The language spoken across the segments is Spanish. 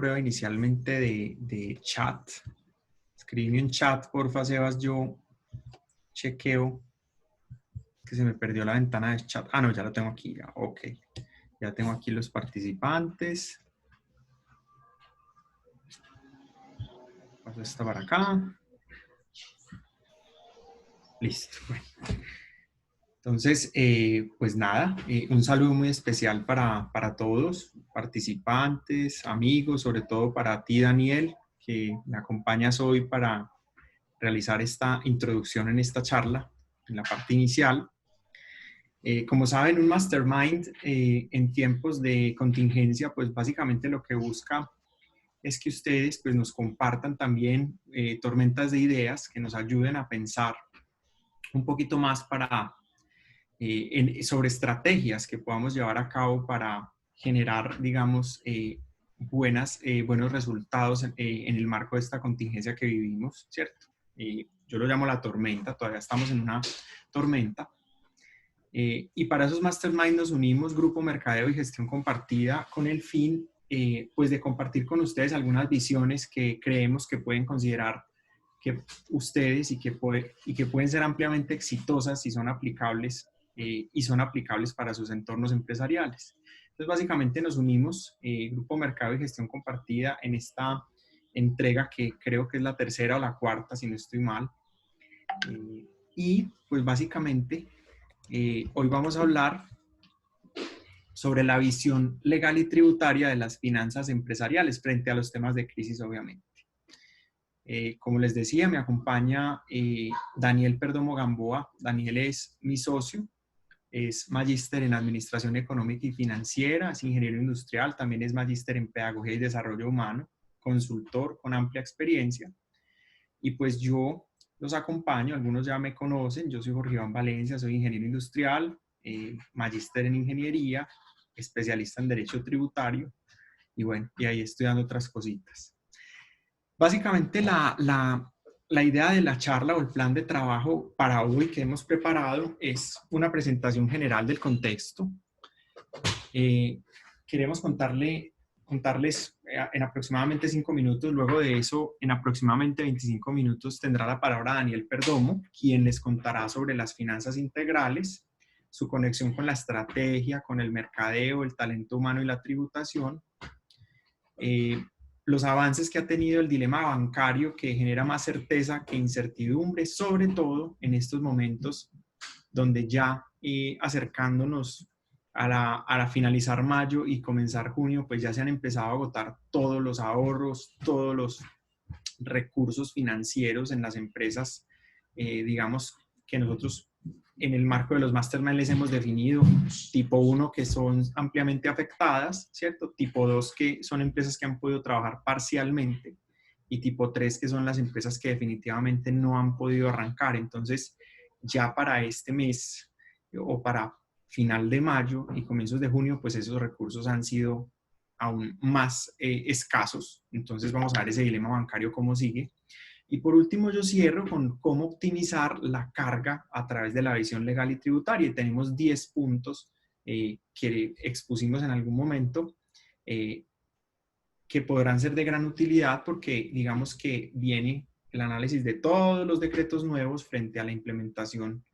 prueba inicialmente de chat. Escribí un chat, porfa, Sebas, yo chequeo que se me perdió la ventana de chat. Ah, no, ya lo tengo aquí, ya, ok. Ya tengo aquí los participantes. Paso esta para acá. Listo. Bueno. Entonces, pues nada, un saludo muy especial para todos, participantes, amigos, sobre todo para ti, Daniel, que me acompañas hoy para realizar esta introducción en esta charla, en la parte inicial. Como saben, un mastermind en tiempos de contingencia, pues básicamente lo que busca es que ustedes pues, nos compartan también tormentas de ideas que nos ayuden a pensar un poquito más sobre estrategias que podamos llevar a cabo para generar, digamos, buenos resultados en el marco de esta contingencia que vivimos, ¿cierto? Yo lo llamo la tormenta, todavía estamos en una tormenta. Y para esos mastermind nos unimos Grupo Mercadeo y Gestión Compartida con el fin pues de compartir con ustedes algunas visiones que creemos que pueden considerar que ustedes y que pueden ser ampliamente exitosas si son aplicables y son aplicables para sus entornos empresariales. Entonces básicamente nos unimos Grupo Mercadeo y Gestión Compartida en esta entrega que creo que es la tercera o la cuarta si no estoy mal. Y pues básicamente hoy vamos a hablar sobre la visión legal y tributaria de las finanzas empresariales frente a los temas de crisis, obviamente. Como les decía, me acompaña Daniel Perdomo Gamboa. Daniel es mi socio, es magíster en Administración Económica y Financiera, es ingeniero industrial, también es magíster en Pedagogía y Desarrollo Humano, consultor con amplia experiencia. Y pues yo los acompaño, algunos ya me conocen, yo soy Jorge Iván Valencia, soy ingeniero industrial, magíster en ingeniería, especialista en derecho tributario y bueno, y ahí estoy dando otras cositas. Básicamente la idea de la charla o el plan de trabajo para hoy que hemos preparado es una presentación general del contexto. Queremos contarles en aproximadamente 5 minutos, luego de eso, en aproximadamente 25 minutos tendrá la palabra Daniel Perdomo, quien les contará sobre las finanzas integrales, su conexión con la estrategia, con el mercadeo, el talento humano y la tributación, los avances que ha tenido el dilema bancario que genera más certeza que incertidumbre, sobre todo en estos momentos donde ya acercándonos a finalizar mayo y comenzar junio, pues ya se han empezado a agotar todos los ahorros, todos los recursos financieros en las empresas, digamos, que nosotros en el marco de los mastermind les hemos definido tipo 1 que son ampliamente afectadas, ¿cierto? Tipo 2 que son empresas que han podido trabajar parcialmente y tipo 3 que son las empresas que definitivamente no han podido arrancar. Entonces, ya para este mes o para final de mayo y comienzos de junio, pues esos recursos han sido aún más escasos. Entonces vamos a ver ese dilema bancario cómo sigue. Y por último yo cierro con cómo optimizar la carga a través de la visión legal y tributaria. Y tenemos 10 puntos que expusimos en algún momento que podrán ser de gran utilidad porque digamos que viene el análisis de todos los decretos nuevos frente a la implementación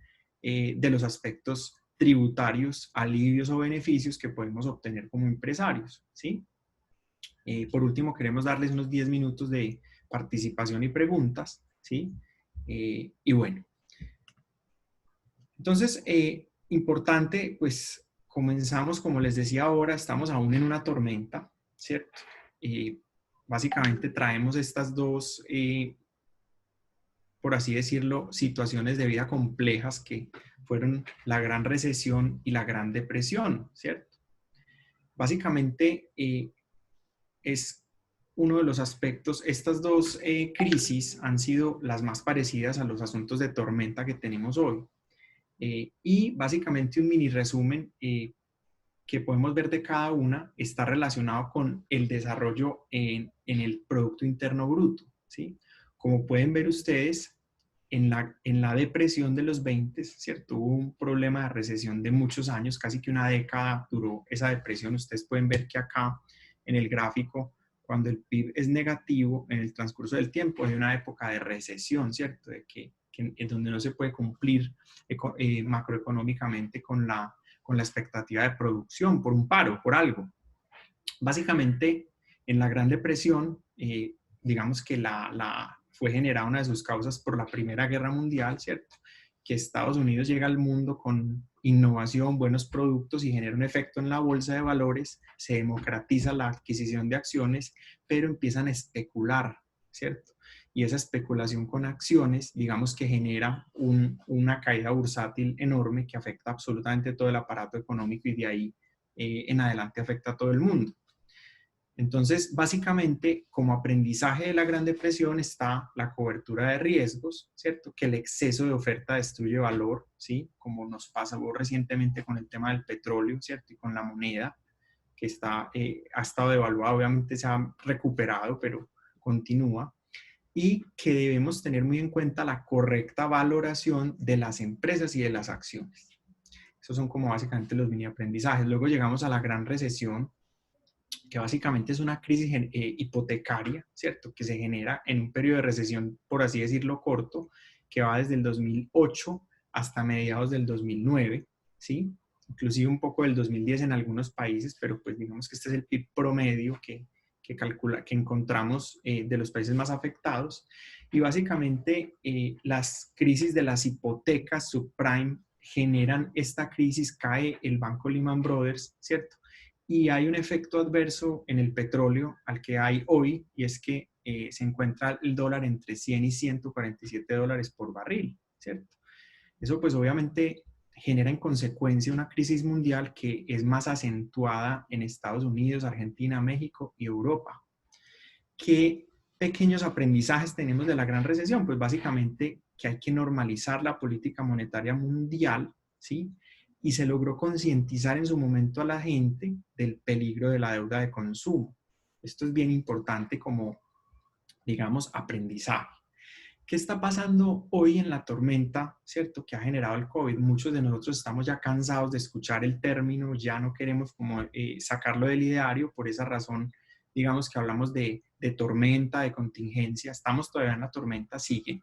de los aspectos tributarios, alivios o beneficios que podemos obtener como empresarios, ¿sí? Por último, queremos darles unos 10 minutos de participación y preguntas, ¿sí? Y bueno. Entonces, importante, pues comenzamos, como les decía ahora, estamos aún en una tormenta, ¿cierto? Básicamente traemos estas dos, por así decirlo, situaciones de vida complejas que fueron la Gran Recesión y la Gran Depresión, ¿cierto? Básicamente es uno de los aspectos, estas dos crisis han sido las más parecidas a los asuntos de tormenta que tenemos hoy. Y básicamente un mini resumen que podemos ver de cada una está relacionado con el desarrollo en el Producto Interno Bruto, ¿sí? Como pueden ver ustedes, en la depresión de los 20, ¿cierto? Hubo un problema de recesión de muchos años, casi que una década duró esa depresión. Ustedes pueden ver que acá en el gráfico, cuando el PIB es negativo en el transcurso del tiempo, hay una época de recesión, ¿cierto? En donde no se puede cumplir macroeconómicamente con la expectativa de producción por un paro, por algo. Básicamente, en la Gran Depresión, digamos que fue generada una de sus causas por la Primera Guerra Mundial, ¿cierto? Que Estados Unidos llega al mundo con innovación, buenos productos y genera un efecto en la bolsa de valores, se democratiza la adquisición de acciones, pero empiezan a especular, ¿cierto? Y esa especulación con acciones, digamos que genera una caída bursátil enorme que afecta absolutamente todo el aparato económico y de ahí en adelante afecta a todo el mundo. Entonces, básicamente, como aprendizaje de la Gran Depresión está la cobertura de riesgos, ¿cierto? Que el exceso de oferta destruye valor, ¿sí? Como nos pasó recientemente con el tema del petróleo, ¿cierto? Y con la moneda, que ha estado devaluada, obviamente se ha recuperado, pero continúa. Y que debemos tener muy en cuenta la correcta valoración de las empresas y de las acciones. Esos son como básicamente los mini aprendizajes. Luego llegamos a la gran recesión, que básicamente es una crisis hipotecaria, ¿cierto? Que se genera en un periodo de recesión, por así decirlo, corto, que va desde el 2008 hasta mediados del 2009, ¿sí? Inclusive un poco del 2010 en algunos países, pero pues digamos que este es el PIB promedio que encontramos de los países más afectados. Y básicamente las crisis de las hipotecas subprime generan esta crisis, cae el banco Lehman Brothers, ¿cierto? Y hay un efecto adverso en el petróleo al que hay hoy, y es que se encuentra el dólar entre 100 y 147 dólares por barril, ¿cierto? Eso pues obviamente genera en consecuencia una crisis mundial que es más acentuada en Estados Unidos, Argentina, México y Europa. ¿Qué pequeños aprendizajes tenemos de la gran recesión? Pues básicamente que hay que normalizar la política monetaria mundial, ¿sí? Y se logró concientizar en su momento a la gente del peligro de la deuda de consumo. Esto es bien importante como, digamos, aprendizaje. ¿Qué está pasando hoy en la tormenta, cierto, que ha generado el COVID? Muchos de nosotros estamos ya cansados de escuchar el término, ya no queremos como sacarlo del ideario, por esa razón, digamos que hablamos de tormenta, de contingencia, estamos todavía en la tormenta, sigue,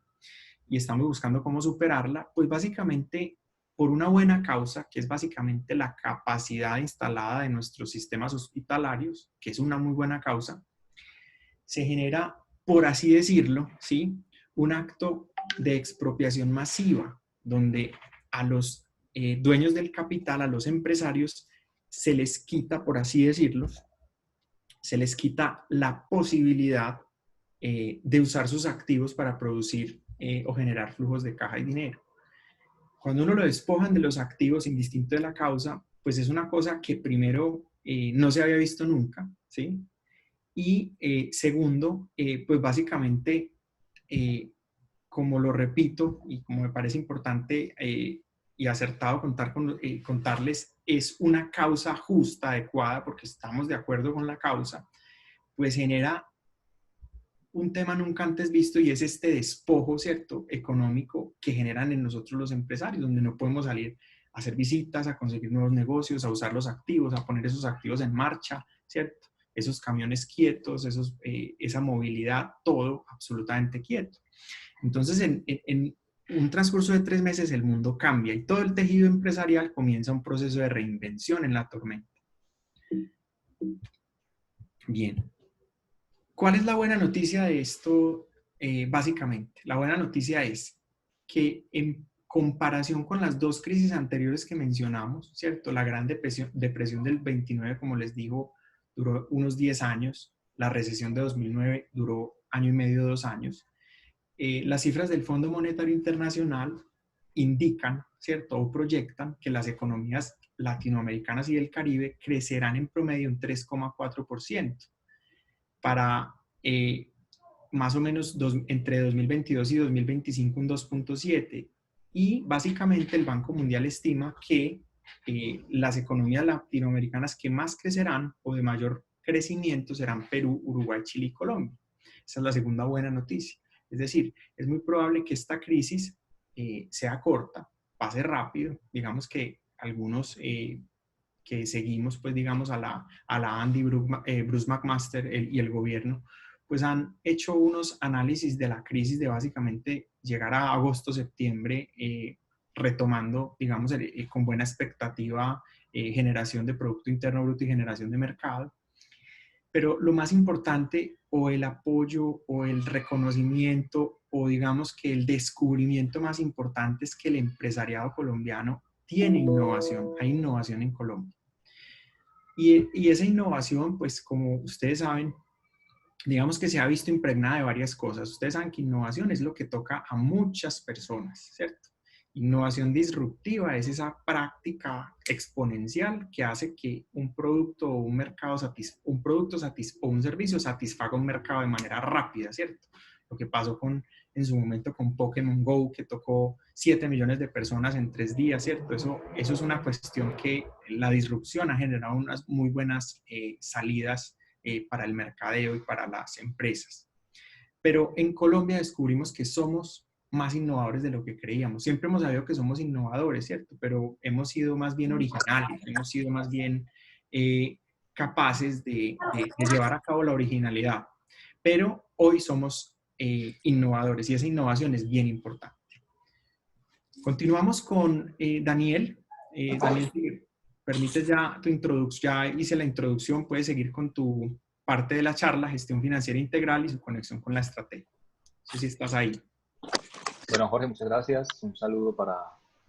y estamos buscando cómo superarla, pues básicamente por una buena causa, que es básicamente la capacidad instalada de nuestros sistemas hospitalarios, que es una muy buena causa, se genera, por así decirlo, ¿sí? Un acto de expropiación masiva, donde a los dueños del capital, a los empresarios, se les quita, por así decirlo, se les quita la posibilidad de usar sus activos para producir o generar flujos de caja y dinero. Cuando uno lo despojan de los activos, indistinto de la causa, pues es una cosa que primero no se había visto nunca, ¿sí? Y segundo, pues básicamente, como lo repito y como me parece importante y acertado contarles, es una causa justa, adecuada, porque estamos de acuerdo con la causa, pues genera un tema nunca antes visto y es este despojo, ¿cierto?, económico que generan en nosotros los empresarios, donde no podemos salir a hacer visitas, a conseguir nuevos negocios, a usar los activos, a poner esos activos en marcha, ¿cierto? Esos camiones quietos, esa movilidad, todo absolutamente quieto. Entonces, en un transcurso de 3 meses el mundo cambia y todo el tejido empresarial comienza un proceso de reinvención en la tormenta. Bien. ¿Cuál es la buena noticia de esto? Básicamente, la buena noticia es que en comparación con las dos crisis anteriores que mencionamos, ¿cierto? La Gran Depresión del 29, como les digo, duró unos 10 años. La recesión de 2009 duró año y medio, 2 años. Las cifras del Fondo Monetario Internacional indican, ¿cierto? O proyectan que las economías latinoamericanas y del Caribe crecerán en promedio un 3,4%. Para más o menos entre 2022 y 2025 un 2,7%. Y básicamente el Banco Mundial estima que las economías latinoamericanas que más crecerán o de mayor crecimiento serán Perú, Uruguay, Chile y Colombia. Esa es la segunda buena noticia. Es decir, es muy probable que esta crisis sea corta, pase rápido, digamos que algunos que seguimos, pues digamos, a la Andy Bruce McMaster y el gobierno, pues han hecho unos análisis de la crisis de básicamente llegar a agosto, septiembre, retomando, digamos, con buena expectativa, generación de Producto Interno Bruto y generación de mercado. Pero lo más importante, o el apoyo, o el reconocimiento, o digamos que el descubrimiento más importante es que el empresariado colombiano tiene innovación, hay innovación en Colombia. Y esa innovación, pues como ustedes saben, digamos que se ha visto impregnada de varias cosas. Ustedes saben que innovación es lo que toca a muchas personas, ¿cierto? Innovación disruptiva es esa práctica exponencial que hace que un producto o un mercado o un servicio satisfaga un mercado de manera rápida, ¿cierto? Lo que pasó en su momento con Pokémon Go, que tocó 7 millones de personas en 3 días, ¿cierto? Eso es una cuestión que la disrupción ha generado unas muy buenas salidas para el mercadeo y para las empresas. Pero en Colombia descubrimos que somos más innovadores de lo que creíamos. Siempre hemos sabido que somos innovadores, ¿cierto? Pero hemos sido más bien originales, hemos sido más bien capaces de llevar a cabo la originalidad. Pero hoy somos innovadores y esa innovación es bien importante. Continuamos con Daniel. Daniel, si permites ya tu introducción, ya hice la introducción, puedes seguir con tu parte de la charla, gestión financiera integral y su conexión con la estrategia. No sé si estás ahí. Bueno, Jorge, muchas gracias. Un saludo para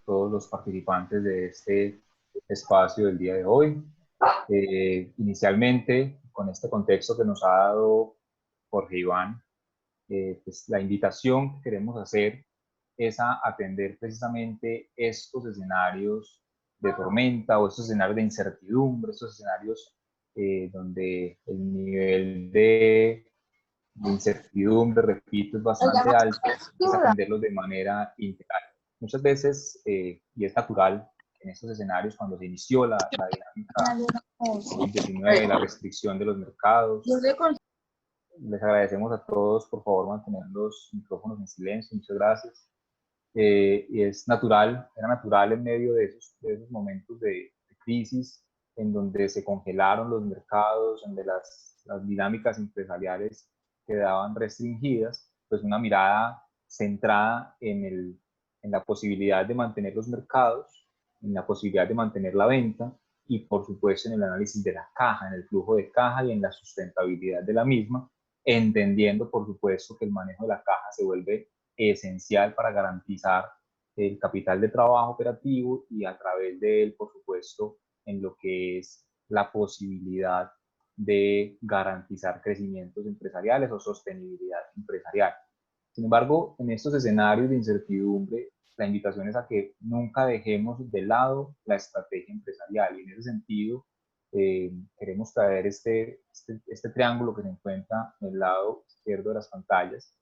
todos los participantes de este espacio del día de hoy. Inicialmente, con este contexto que nos ha dado Jorge Iván, pues la invitación que queremos hacer es a atender precisamente estos escenarios de tormenta o estos escenarios de incertidumbre, estos escenarios donde el nivel de incertidumbre, repito, es bastante alto, es atenderlos de manera integral. Muchas veces, y es natural, en estos escenarios, cuando se inició la dinámica COVID-19, la restricción de los mercados, les agradecemos a todos, por favor, mantener los micrófonos en silencio, muchas gracias. Y es natural, era natural en medio de esos momentos de crisis en donde se congelaron los mercados, donde las dinámicas empresariales quedaban restringidas, pues una mirada centrada en la posibilidad de mantener los mercados, en la posibilidad de mantener la venta y por supuesto en el análisis de la caja, en el flujo de caja y en la sustentabilidad de la misma, entendiendo por supuesto que el manejo de la caja se vuelve esencial para garantizar el capital de trabajo operativo y a través de él, por supuesto, en lo que es la posibilidad de garantizar crecimientos empresariales o sostenibilidad empresarial. Sin embargo, en estos escenarios de incertidumbre, la invitación es a que nunca dejemos de lado la estrategia empresarial y en ese sentido queremos traer este triángulo que se encuentra en el lado izquierdo de las pantallas,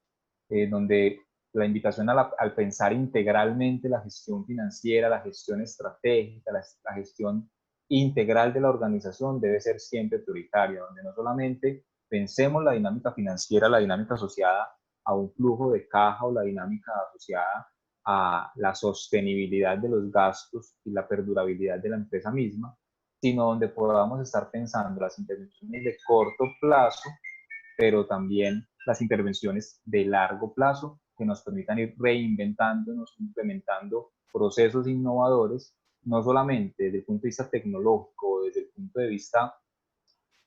donde la invitación al pensar integralmente la gestión financiera, la gestión estratégica, la gestión integral de la organización debe ser siempre prioritaria, donde no solamente pensemos la dinámica financiera, la dinámica asociada a un flujo de caja o la dinámica asociada a la sostenibilidad de los gastos y la perdurabilidad de la empresa misma, sino donde podamos estar pensando las intervenciones de corto plazo, pero también las intervenciones de largo plazo que nos permitan ir reinventándonos, implementando procesos innovadores, no solamente desde el punto de vista tecnológico o desde el punto de vista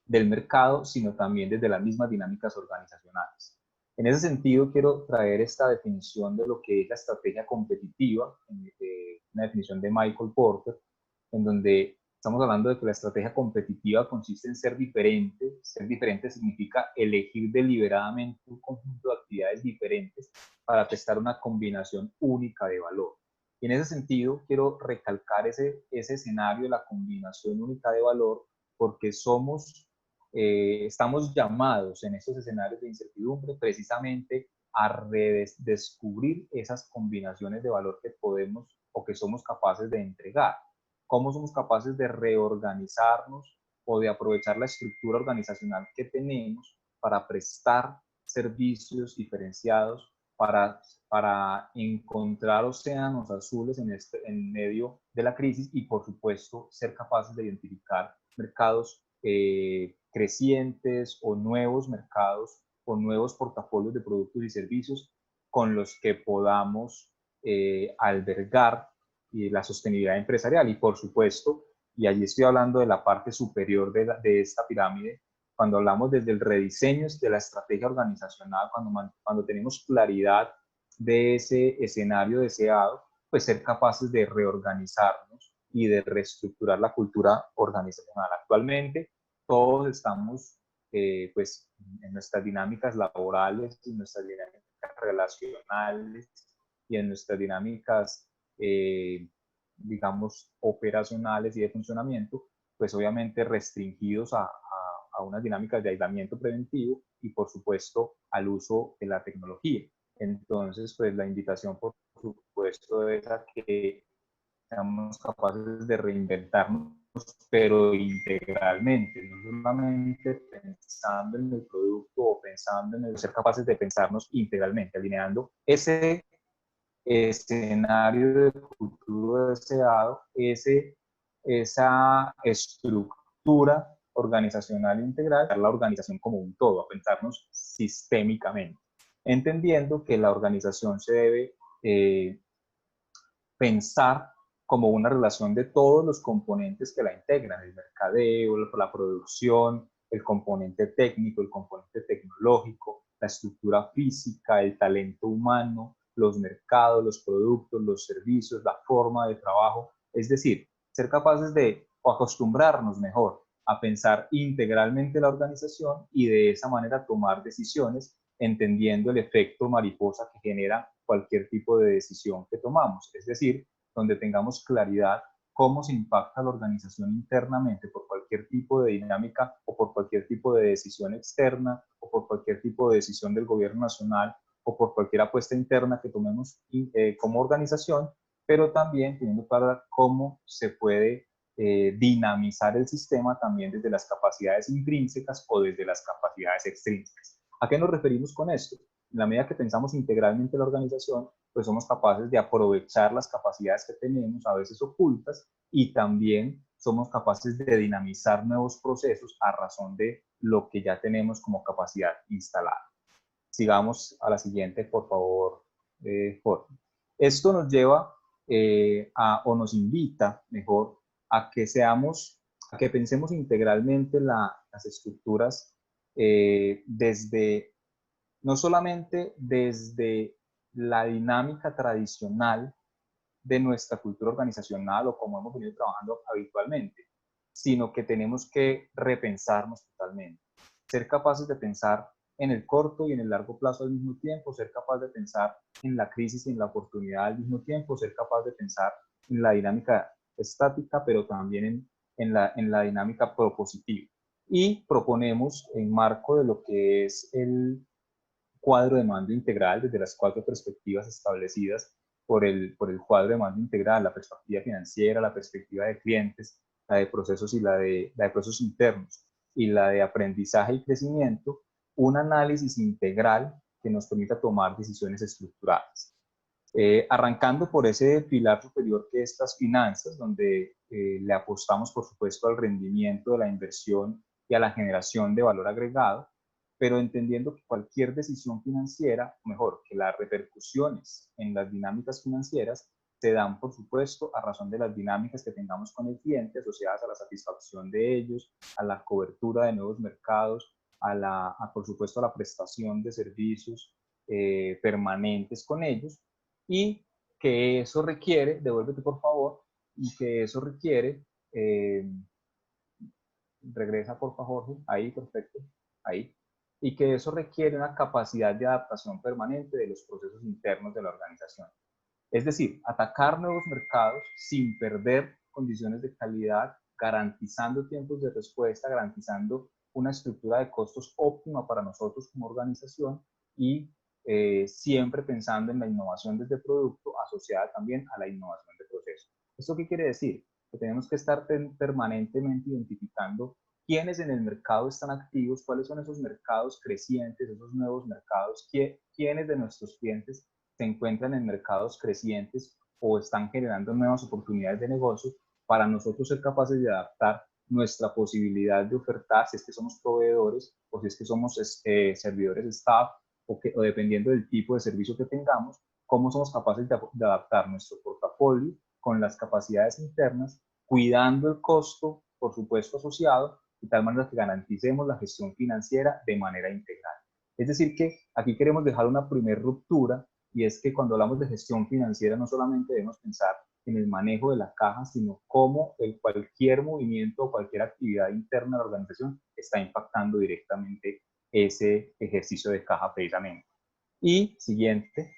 del mercado, sino también desde las mismas dinámicas organizacionales. En ese sentido, quiero traer esta definición de lo que es la estrategia competitiva, una definición de Michael Porter, en donde estamos hablando de que la estrategia competitiva consiste en ser diferente. Ser diferente significa elegir deliberadamente un conjunto de actividades diferentes para prestar una combinación única de valor. Y en ese sentido, quiero recalcar ese escenario de la combinación única de valor porque estamos llamados en estos escenarios de incertidumbre precisamente a redescubrir esas combinaciones de valor que podemos o que somos capaces de entregar. Cómo somos capaces de reorganizarnos o de aprovechar la estructura organizacional que tenemos para prestar servicios diferenciados, para para encontrar océanos azules en medio de la crisis y, por supuesto, ser capaces de identificar mercados crecientes o nuevos mercados o nuevos portafolios de productos y servicios con los que podamos albergar la sostenibilidad empresarial. Y, por supuesto, y allí estoy hablando de la parte superior de esta pirámide, cuando hablamos desde el rediseño de la estrategia organizacional, cuando tenemos claridad de ese escenario deseado, pues ser capaces de reorganizarnos y de reestructurar la cultura organizacional. Actualmente todos estamos pues en nuestras dinámicas laborales, en nuestras dinámicas relacionales y en nuestras dinámicas digamos operacionales y de funcionamiento, pues obviamente restringidos a unas dinámicas de aislamiento preventivo y por supuesto al uso de la tecnología. Entonces, pues la invitación, por supuesto, es a que seamos capaces de reinventarnos, pero integralmente, no solamente pensando en el producto o pensando en el ser capaces de pensarnos integralmente, alineando ese escenario de futuro deseado, esa estructura organizacional integral, la organización como un todo, a pensarnos sistémicamente, entendiendo que la organización se debe pensar como una relación de todos los componentes que la integran, el mercadeo, la producción, el componente técnico, el componente tecnológico, la estructura física, el talento humano, los mercados, los productos, los servicios, la forma de trabajo. Es decir, ser capaces de acostumbrarnos mejor a pensar integralmente la organización y de esa manera tomar decisiones entendiendo el efecto mariposa que genera cualquier tipo de decisión que tomamos. Es decir, donde tengamos claridad cómo se impacta la organización internamente por cualquier tipo de dinámica o por cualquier tipo de decisión externa o por cualquier tipo de decisión del gobierno nacional o por cualquier apuesta interna que tomemos como organización, pero también teniendo claro cómo se puede dinamizar el sistema también desde las capacidades intrínsecas o desde las capacidades extrínsecas. ¿A qué nos referimos con esto? En la medida que pensamos integralmente la organización, pues somos capaces de aprovechar las capacidades que tenemos, a veces ocultas, y también somos capaces de dinamizar nuevos procesos a razón de lo que ya tenemos como capacidad instalada. Sigamos a la siguiente, por favor, Jorge. Esto nos lleva o nos invita, mejor, a que pensemos integralmente las estructuras desde no solamente desde la dinámica tradicional de nuestra cultura organizacional o como hemos venido trabajando habitualmente, sino que tenemos que repensarnos totalmente. Ser capaces de pensar en el corto y en el largo plazo al mismo tiempo, ser capaz de pensar en la crisis y en la oportunidad al mismo tiempo, ser capaz de pensar en la dinámica estática, pero también en la dinámica propositiva. Y proponemos, en marco de lo que es el cuadro de mando integral desde las 4 perspectivas establecidas por el cuadro de mando integral, la perspectiva financiera, la perspectiva de clientes, la de procesos y la de procesos internos y la de aprendizaje y crecimiento, un análisis integral que nos permita tomar decisiones estructuradas. Arrancando por ese pilar superior que es las finanzas, donde le apostamos, por supuesto, al rendimiento de la inversión y a la generación de valor agregado, pero entendiendo que cualquier decisión financiera, o mejor, que las repercusiones en las dinámicas financieras se dan, por supuesto, a razón de las dinámicas que tengamos con el cliente asociadas a la satisfacción de ellos, a la cobertura de nuevos mercados, por supuesto, a la prestación de servicios permanentes con ellos, y que eso requiere, devuélvete por favor, y que eso requiere, regresa por favor, Jorge, ahí, perfecto, ahí, y que eso requiere una capacidad de adaptación permanente de los procesos internos de la organización. Es decir, atacar nuevos mercados sin perder condiciones de calidad, garantizando tiempos de respuesta, garantizando una estructura de costos óptima para nosotros como organización y siempre pensando en la innovación desde producto asociada también a la innovación de proceso. ¿Esto qué quiere decir? Que tenemos que estar permanentemente identificando quiénes en el mercado están activos, cuáles son esos mercados crecientes, esos nuevos mercados, quiénes de nuestros clientes se encuentran en mercados crecientes o están generando nuevas oportunidades de negocio, para nosotros ser capaces de adaptar nuestra posibilidad de ofertar, si es que somos proveedores o si es que somos servidores staff o dependiendo del tipo de servicio que tengamos, cómo somos capaces de adaptar nuestro portafolio con las capacidades internas, cuidando el costo, por supuesto, asociado, de tal manera que garanticemos la gestión financiera de manera integral. Es decir, que aquí queremos dejar una primer ruptura, y es que cuando hablamos de gestión financiera no solamente debemos pensar en el manejo de la caja, sino cómo cualquier movimiento o cualquier actividad interna de la organización está impactando directamente ese ejercicio de caja precisamente. Y siguiente,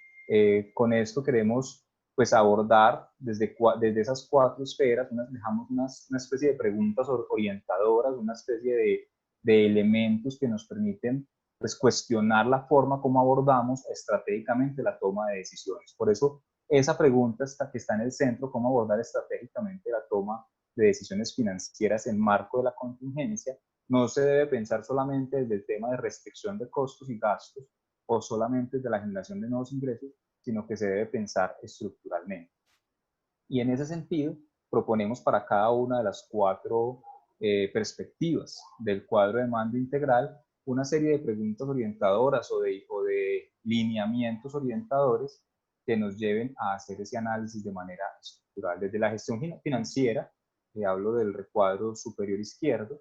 con esto queremos pues abordar desde esas 4 esferas, dejamos una especie de preguntas orientadoras, una especie de elementos que nos permiten pues cuestionar la forma como abordamos estratégicamente la toma de decisiones. Por eso esa pregunta que está en el centro, cómo abordar estratégicamente la toma de decisiones financieras en marco de la contingencia, no se debe pensar solamente desde el tema de restricción de costos y gastos o solamente desde la generación de nuevos ingresos, sino que se debe pensar estructuralmente. Y en ese sentido, proponemos para cada una de las 4 perspectivas del cuadro de mando integral una serie de preguntas orientadoras o de lineamientos orientadores que nos lleven a hacer ese análisis de manera estructural. Desde la gestión financiera, hablo del recuadro superior izquierdo,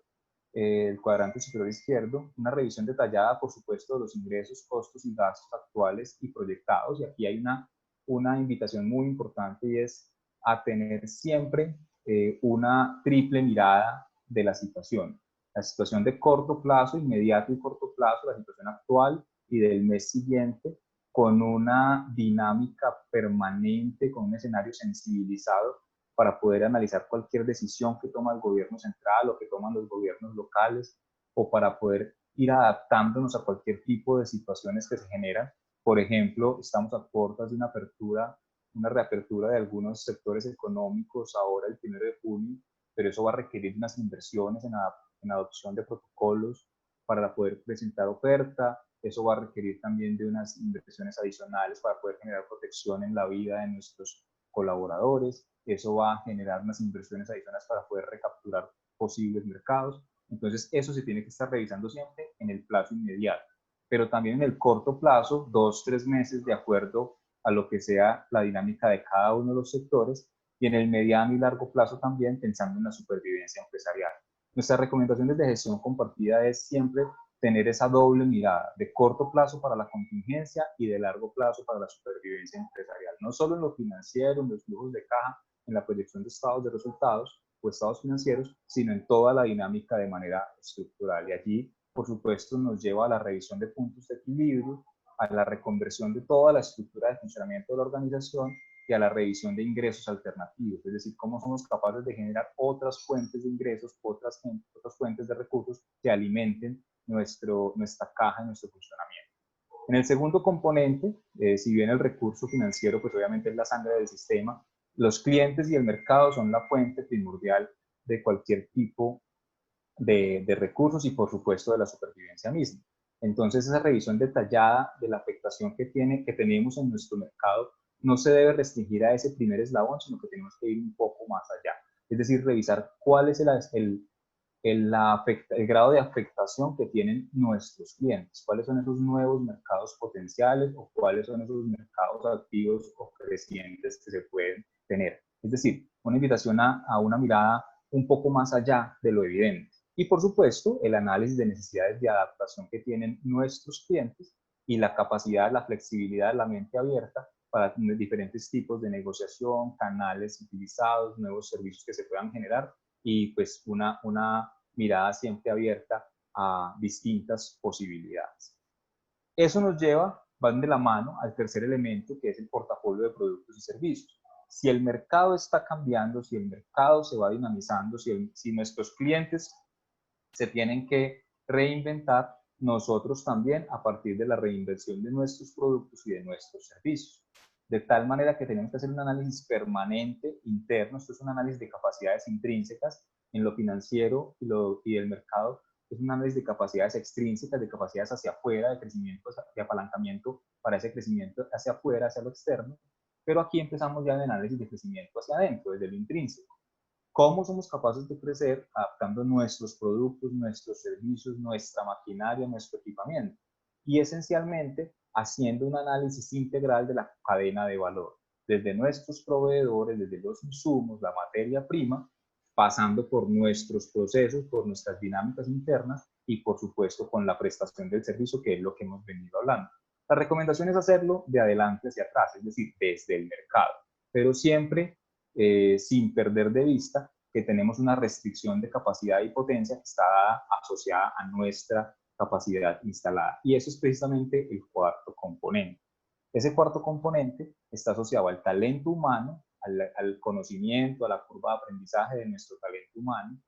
el cuadrante superior izquierdo, una revisión detallada, por supuesto, de los ingresos, costos y gastos actuales y proyectados. Y aquí hay una invitación muy importante, y es a tener siempre una triple mirada de la situación de corto plazo, inmediato y corto plazo, la situación actual y del mes siguiente, con una dinámica permanente, con un escenario sensibilizado para poder analizar cualquier decisión que toma el gobierno central o que toman los gobiernos locales, o para poder ir adaptándonos a cualquier tipo de situaciones que se generan. Por ejemplo, estamos a puertas de una reapertura de algunos sectores económicos ahora el 1 de junio, pero eso va a requerir unas inversiones en adopción de protocolos para poder presentar oferta. Eso va a requerir también de unas inversiones adicionales para poder generar protección en la vida de nuestros colaboradores. Eso va a generar unas inversiones adicionales para poder recapturar posibles mercados. Entonces, eso se tiene que estar revisando siempre en el plazo inmediato, pero también en el corto plazo, 2-3 meses, de acuerdo a lo que sea la dinámica de cada uno de los sectores, y en el mediano y largo plazo también pensando en la supervivencia empresarial. Nuestra recomendación desde gestión compartida es siempre tener esa doble mirada, de corto plazo para la contingencia y de largo plazo para la supervivencia empresarial, no solo en lo financiero, en los flujos de caja, en la proyección de estados de resultados o estados financieros, sino en toda la dinámica de manera estructural. Y allí, por supuesto, nos lleva a la revisión de puntos de equilibrio, a la reconversión de toda la estructura de funcionamiento de la organización y a la revisión de ingresos alternativos, es decir, cómo somos capaces de generar otras fuentes de ingresos, otras fuentes de recursos que alimenten nuestra caja y nuestro funcionamiento. En el segundo componente, si bien el recurso financiero pues obviamente es la sangre del sistema, los clientes y el mercado son la fuente primordial de cualquier tipo de recursos y por supuesto de la supervivencia misma. Entonces esa revisión detallada de la afectación que tenemos en nuestro mercado no se debe restringir a ese primer eslabón, sino que tenemos que ir un poco más allá. Es decir, revisar cuál es el grado de afectación que tienen nuestros clientes, cuáles son esos nuevos mercados potenciales o cuáles son esos mercados activos o crecientes que se pueden tener. Es decir, una invitación a una mirada un poco más allá de lo evidente. Y por supuesto, el análisis de necesidades de adaptación que tienen nuestros clientes y la capacidad, la flexibilidad, la mente abierta para diferentes tipos de negociación, canales utilizados, nuevos servicios que se puedan generar y pues una mirada siempre abierta a distintas posibilidades. Eso nos lleva, van de la mano al tercer elemento, que es el portafolio de productos y servicios. Si el mercado está cambiando, si el mercado se va dinamizando, si nuestros clientes se tienen que reinventar, nosotros también a partir de la reinvención de nuestros productos y de nuestros servicios. De tal manera que tenemos que hacer un análisis permanente interno, esto es un análisis de capacidades intrínsecas en lo financiero y el mercado, es un análisis de capacidades extrínsecas, de capacidades hacia afuera, de crecimiento, de apalancamiento para ese crecimiento hacia afuera, hacia lo externo, pero aquí empezamos ya en el análisis de crecimiento hacia adentro, desde lo intrínseco. ¿Cómo somos capaces de crecer adaptando nuestros productos, nuestros servicios, nuestra maquinaria, nuestro equipamiento? Y esencialmente haciendo un análisis integral de la cadena de valor, desde nuestros proveedores, desde los insumos, la materia prima, pasando por nuestros procesos, por nuestras dinámicas internas y por supuesto con la prestación del servicio, que es lo que hemos venido hablando. La recomendación es hacerlo de adelante hacia atrás, es decir, desde el mercado, pero siempre sin perder de vista que tenemos una restricción de capacidad y potencia que está asociada a nuestra capacidad instalada. Y eso es precisamente el cuarto componente. Ese cuarto componente está asociado al talento humano, al conocimiento, a la curva de aprendizaje de nuestro talento humano,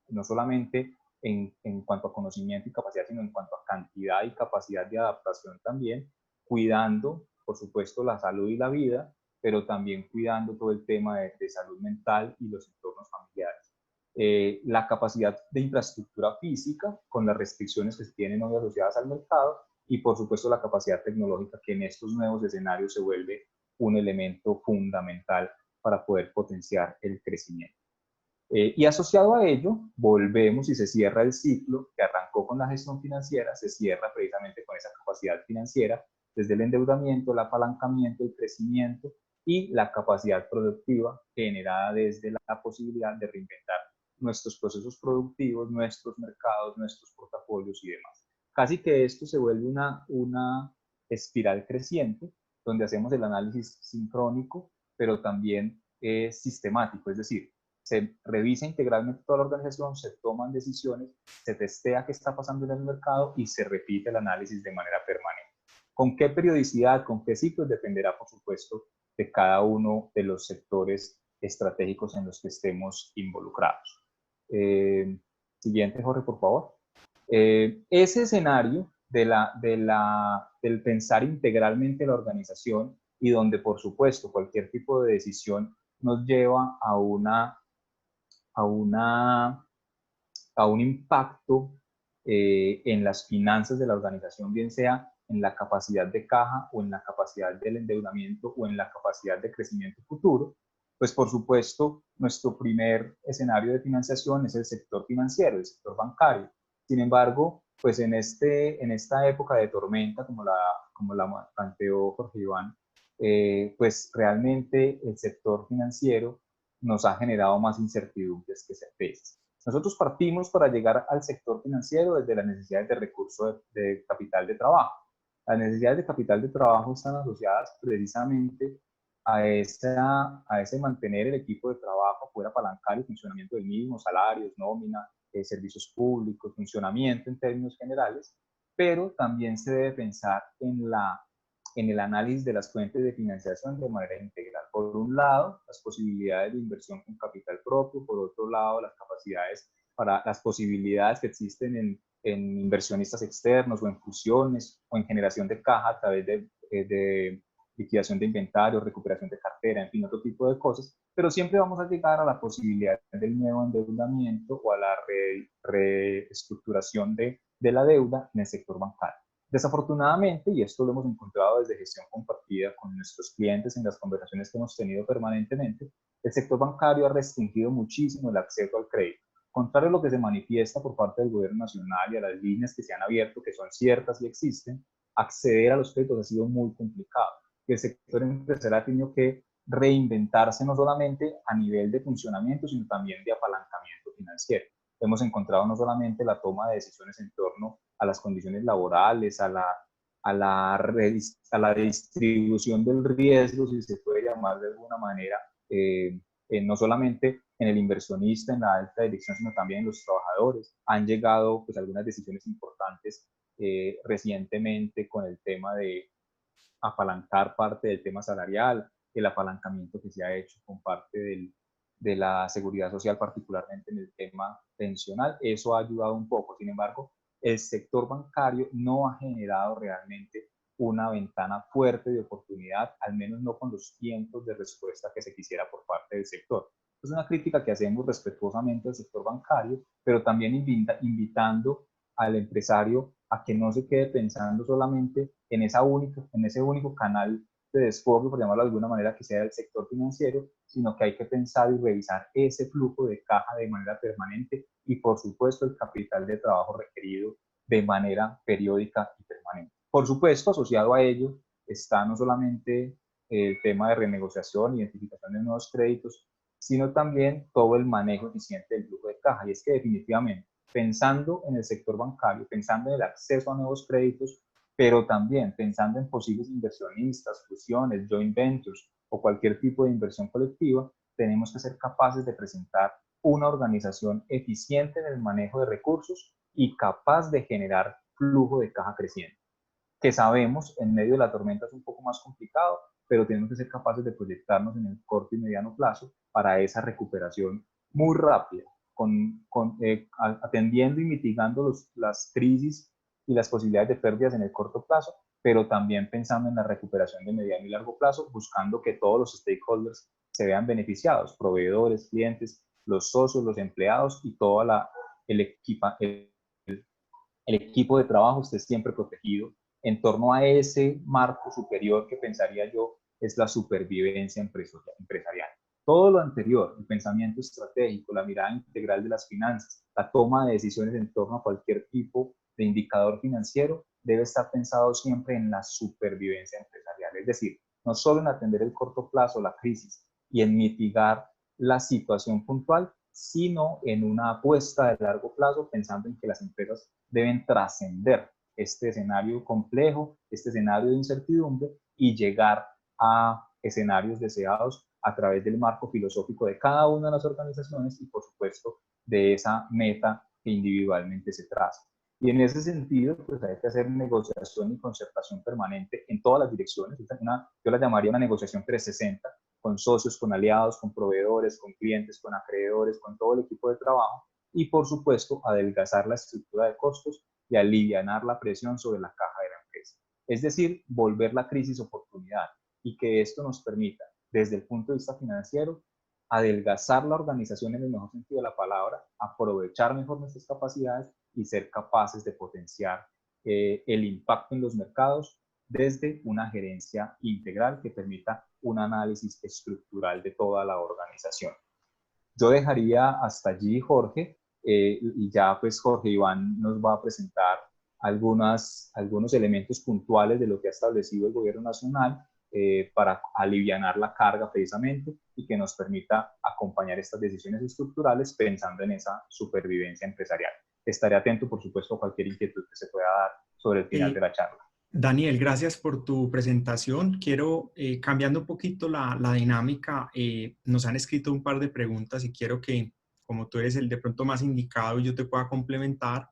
no solamente en cuanto a conocimiento y capacidad, sino en cuanto a cantidad y capacidad de adaptación también, cuidando, por supuesto, la salud y la vida, pero también cuidando todo el tema de salud mental y los entornos familiares. La capacidad de infraestructura física, con las restricciones que se tienen hoy asociadas al mercado, y por supuesto la capacidad tecnológica, que en estos nuevos escenarios se vuelve un elemento fundamental para poder potenciar el crecimiento. Y asociado a ello, volvemos y se cierra el ciclo que arrancó con la gestión financiera, se cierra precisamente con esa capacidad financiera, desde el endeudamiento, el apalancamiento, el crecimiento y la capacidad productiva generada desde la posibilidad de reinventar nuestros procesos productivos, nuestros mercados, nuestros portafolios y demás. Casi que esto se vuelve una espiral creciente, donde hacemos el análisis sincrónico, pero también sistemático, es decir, se revisa integralmente toda la organización, se toman decisiones, se testea qué está pasando en el mercado y se repite el análisis de manera permanente. ¿Con qué periodicidad, con qué ciclos? Dependerá, por supuesto, de cada uno de los sectores estratégicos en los que estemos involucrados. Siguiente, Jorge, por favor. Ese escenario del pensar integralmente la organización y donde, por supuesto, cualquier tipo de decisión nos lleva a un impacto en las finanzas de la organización, bien sea en la capacidad de caja o en la capacidad del endeudamiento o en la capacidad de crecimiento futuro, pues por supuesto nuestro primer escenario de financiación es el sector financiero, el sector bancario. Sin embargo, pues en esta época de tormenta, como la planteó Jorge Iván, pues realmente el sector financiero nos ha generado más incertidumbres que certezas. Nosotros partimos para llegar al sector financiero desde las necesidades de recursos de capital de trabajo. Las necesidades de capital de trabajo están asociadas precisamente a ese mantener el equipo de trabajo, poder apalancar el funcionamiento del mismo, salarios, nómina, servicios públicos, funcionamiento en términos generales, pero también se debe pensar en el análisis de las fuentes de financiación de manera integral. Por un lado, las posibilidades de inversión con capital propio, por otro lado, las posibilidades que existen en inversionistas externos o en fusiones o en generación de caja a través de liquidación de inventario, recuperación de cartera, en fin, otro tipo de cosas, pero siempre vamos a llegar a la posibilidad del nuevo endeudamiento o a la reestructuración de la deuda en el sector bancario. Desafortunadamente, y esto lo hemos encontrado desde gestión compartida con nuestros clientes en las conversaciones que hemos tenido permanentemente, el sector bancario ha restringido muchísimo el acceso al crédito. Contrario a lo que se manifiesta por parte del gobierno nacional y a las líneas que se han abierto, que son ciertas y existen, acceder a los créditos ha sido muy complicado. Y el sector empresarial ha tenido que reinventarse no solamente a nivel de funcionamiento, sino también de apalancamiento financiero. Hemos encontrado no solamente la toma de decisiones en torno a las condiciones laborales, a la distribución del riesgo, si se puede llamar de alguna manera, no solamente en el inversionista, en la alta dirección, sino también en los trabajadores. Han llegado pues algunas decisiones importantes recientemente con el tema de apalancar parte del tema salarial, el apalancamiento que se ha hecho con parte de la seguridad social, particularmente en el tema pensional. Eso ha ayudado un poco. Sin embargo, el sector bancario no ha generado realmente una ventana fuerte de oportunidad, al menos no con los tiempos de respuesta que se quisiera por parte del sector. Es una crítica que hacemos respetuosamente al sector bancario, pero también invitando al empresario a que no se quede pensando solamente en ese único canal de desfogue, por llamarlo de alguna manera, que sea el sector financiero, sino que hay que pensar y revisar ese flujo de caja de manera permanente y, por supuesto, el capital de trabajo requerido de manera periódica y permanente. Por supuesto, asociado a ello está no solamente el tema de renegociación, identificación de nuevos créditos, sino también todo el manejo eficiente del flujo de caja. Y es que definitivamente, pensando en el sector bancario, pensando en el acceso a nuevos créditos, pero también pensando en posibles inversionistas, fusiones, joint ventures o cualquier tipo de inversión colectiva, tenemos que ser capaces de presentar una organización eficiente en el manejo de recursos y capaz de generar flujo de caja creciente, que sabemos en medio de la tormenta es un poco más complicado, pero tenemos que ser capaces de proyectarnos en el corto y mediano plazo para esa recuperación muy rápida, atendiendo y mitigando las crisis y las posibilidades de pérdidas en el corto plazo, pero también pensando en la recuperación de mediano y largo plazo, buscando que todos los stakeholders se vean beneficiados, proveedores, clientes, los socios, los empleados y todo el equipo de trabajo esté siempre protegido en torno a ese marco superior que pensaría yo es la supervivencia empresarial. Todo lo anterior, el pensamiento estratégico, la mirada integral de las finanzas, la toma de decisiones en torno a cualquier tipo de indicador financiero, debe estar pensado siempre en la supervivencia empresarial. Es decir, no solo en atender el corto plazo, la crisis, y en mitigar la situación puntual, sino en una apuesta de largo plazo, pensando en que las empresas deben trascender este escenario complejo, este escenario de incertidumbre y llegar a escenarios deseados a través del marco filosófico de cada una de las organizaciones y, por supuesto, de esa meta que individualmente se traza. Y en ese sentido, pues hay que hacer negociación y concertación permanente en todas las direcciones. Yo la llamaría una negociación 360, con socios, con aliados, con proveedores, con clientes, con acreedores, con todo el equipo de trabajo, y por supuesto adelgazar la estructura de costos y alivianar la presión sobre la caja de la empresa. Es decir, volver la crisis oportunidad y que esto nos permita, desde el punto de vista financiero, adelgazar la organización en el mejor sentido de la palabra, aprovechar mejor nuestras capacidades y ser capaces de potenciar el impacto en los mercados desde una gerencia integral que permita un análisis estructural de toda la organización. Yo dejaría hasta allí, Jorge, y ya pues Jorge Iván nos va a presentar algunos elementos puntuales de lo que ha establecido el gobierno nacional para alivianar la carga precisamente y que nos permita acompañar estas decisiones estructurales pensando en esa supervivencia empresarial. Estaré atento, por supuesto, a cualquier inquietud que se pueda dar sobre el final de la charla. Daniel, gracias por tu presentación. Quiero, cambiando un poquito la dinámica, nos han escrito un par de preguntas y quiero que, como tú eres el de pronto más indicado, yo te pueda complementar,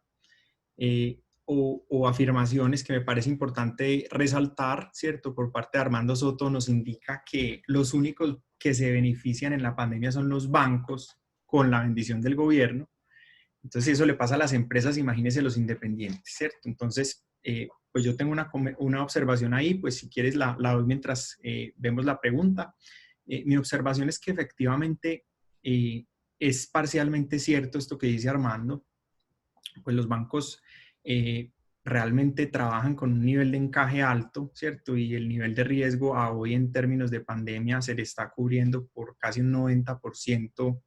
o afirmaciones que me parece importante resaltar, ¿cierto? Por parte de Armando Soto nos indica que los únicos que se benefician en la pandemia son los bancos con la bendición del gobierno. Entonces, si eso le pasa a las empresas, imagínense los independientes, ¿cierto? Entonces, pues yo tengo una observación ahí, pues si quieres la doy mientras vemos la pregunta. Mi observación es que efectivamente es parcialmente cierto esto que dice Armando, pues los bancos realmente trabajan con un nivel de encaje alto, ¿cierto? Y el nivel de riesgo a hoy en términos de pandemia se le está cubriendo por casi un 90%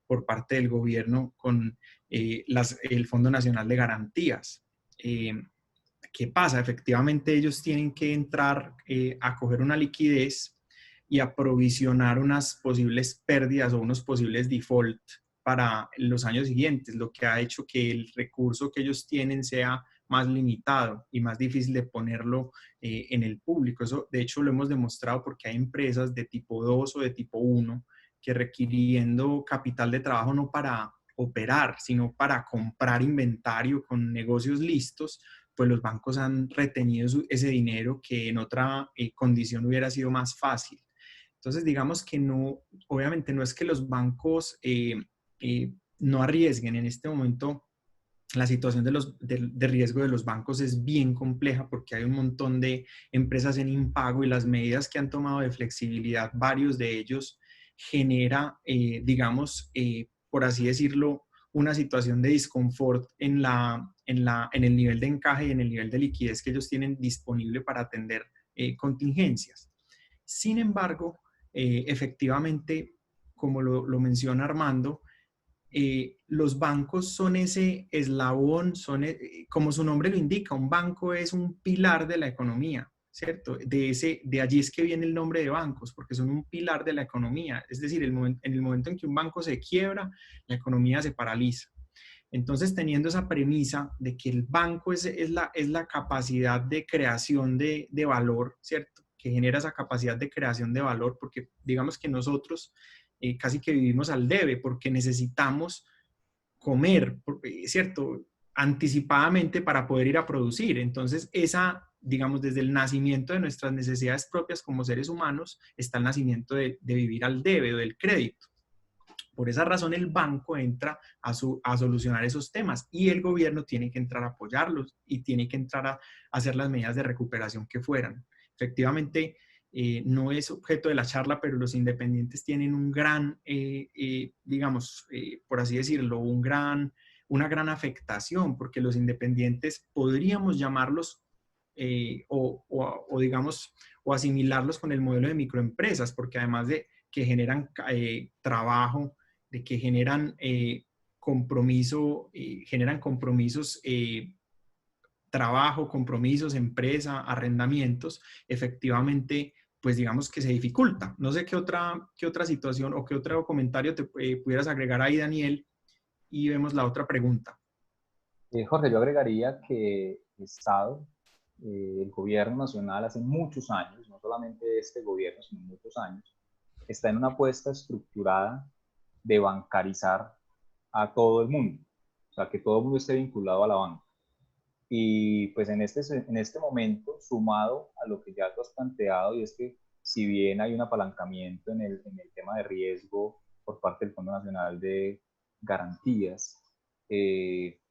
por parte del gobierno con el Fondo Nacional de Garantías. ¿Qué pasa? Efectivamente ellos tienen que entrar a coger una liquidez y aprovisionar unas posibles pérdidas o unos posibles default para los años siguientes, lo que ha hecho que el recurso que ellos tienen sea más limitado y más difícil de ponerlo en el público. Eso, de hecho, lo hemos demostrado porque hay empresas de tipo 2 o de tipo 1 que requiriendo capital de trabajo no para operar, sino para comprar inventario con negocios listos, pues los bancos han retenido ese dinero que en otra condición hubiera sido más fácil. Entonces, digamos que no, obviamente no es que los bancos no arriesguen. En este momento la situación de riesgo de los bancos es bien compleja porque hay un montón de empresas en impago y las medidas que han tomado de flexibilidad, varios de ellos genera, digamos, por así decirlo, una situación de disconfort en el nivel de encaje y en el nivel de liquidez que ellos tienen disponible para atender contingencias. Sin embargo, efectivamente, como lo menciona Armando, los bancos son ese eslabón, como su nombre lo indica, un banco es un pilar de la economía, ¿cierto? De allí es que viene el nombre de bancos, porque son un pilar de la economía. Es decir, en el momento en que un banco se quiebra, la economía se paraliza. Entonces, teniendo esa premisa de que el banco es la capacidad de creación de valor, ¿cierto? Que genera esa capacidad de creación de valor, porque digamos que nosotros casi que vivimos al debe, porque necesitamos comer, ¿cierto? Anticipadamente para poder ir a producir. Entonces, digamos, desde el nacimiento de nuestras necesidades propias como seres humanos, está el nacimiento de vivir al debe o del crédito. Por esa razón el banco entra a solucionar esos temas y el gobierno tiene que entrar a apoyarlos y tiene que entrar a hacer las medidas de recuperación que fueran. Efectivamente, no es objeto de la charla, pero los independientes tienen un gran, digamos, por así decirlo, una gran afectación, porque los independientes podríamos llamarlos digamos, o asimilarlos con el modelo de microempresas, porque además de que generan trabajo, de que generan compromisos, trabajo, compromisos, empresa, arrendamientos, efectivamente, pues digamos que se dificulta. No sé qué otra situación o qué otro comentario te pudieras agregar ahí, Daniel, y vemos la otra pregunta. Jorge, yo agregaría que el Estado, el gobierno nacional hace muchos años, no solamente este gobierno, sino muchos años, está en una apuesta estructurada de bancarizar a todo el mundo, o sea, que todo el mundo esté vinculado a la banca. Y pues en este momento, sumado a lo que ya tú has planteado, y es que si bien hay un apalancamiento en el tema de riesgo por parte del Fondo Nacional de Garantías,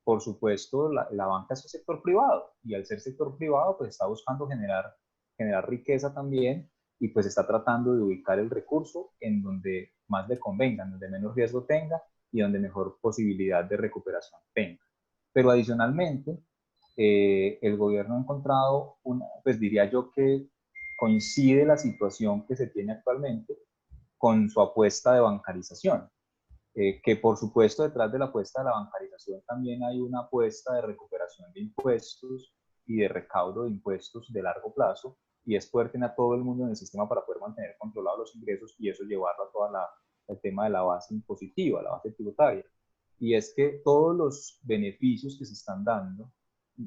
por supuesto, la banca es un sector privado y al ser sector privado, pues está buscando generar riqueza también y pues está tratando de ubicar el recurso en donde más le convenga, en donde menos riesgo tenga y donde mejor posibilidad de recuperación tenga. Pero adicionalmente, el gobierno ha encontrado, pues diría yo que coincide la situación que se tiene actualmente con su apuesta de bancarización, que por supuesto detrás de la apuesta de la bancarización también hay una apuesta de recuperación de impuestos y de recaudo de impuestos de largo plazo, y es poder tener a todo el mundo en el sistema para poder mantener controlados los ingresos y eso llevarlo a todo el tema de la base impositiva, la base tributaria. Y es que todos los beneficios que se están dando,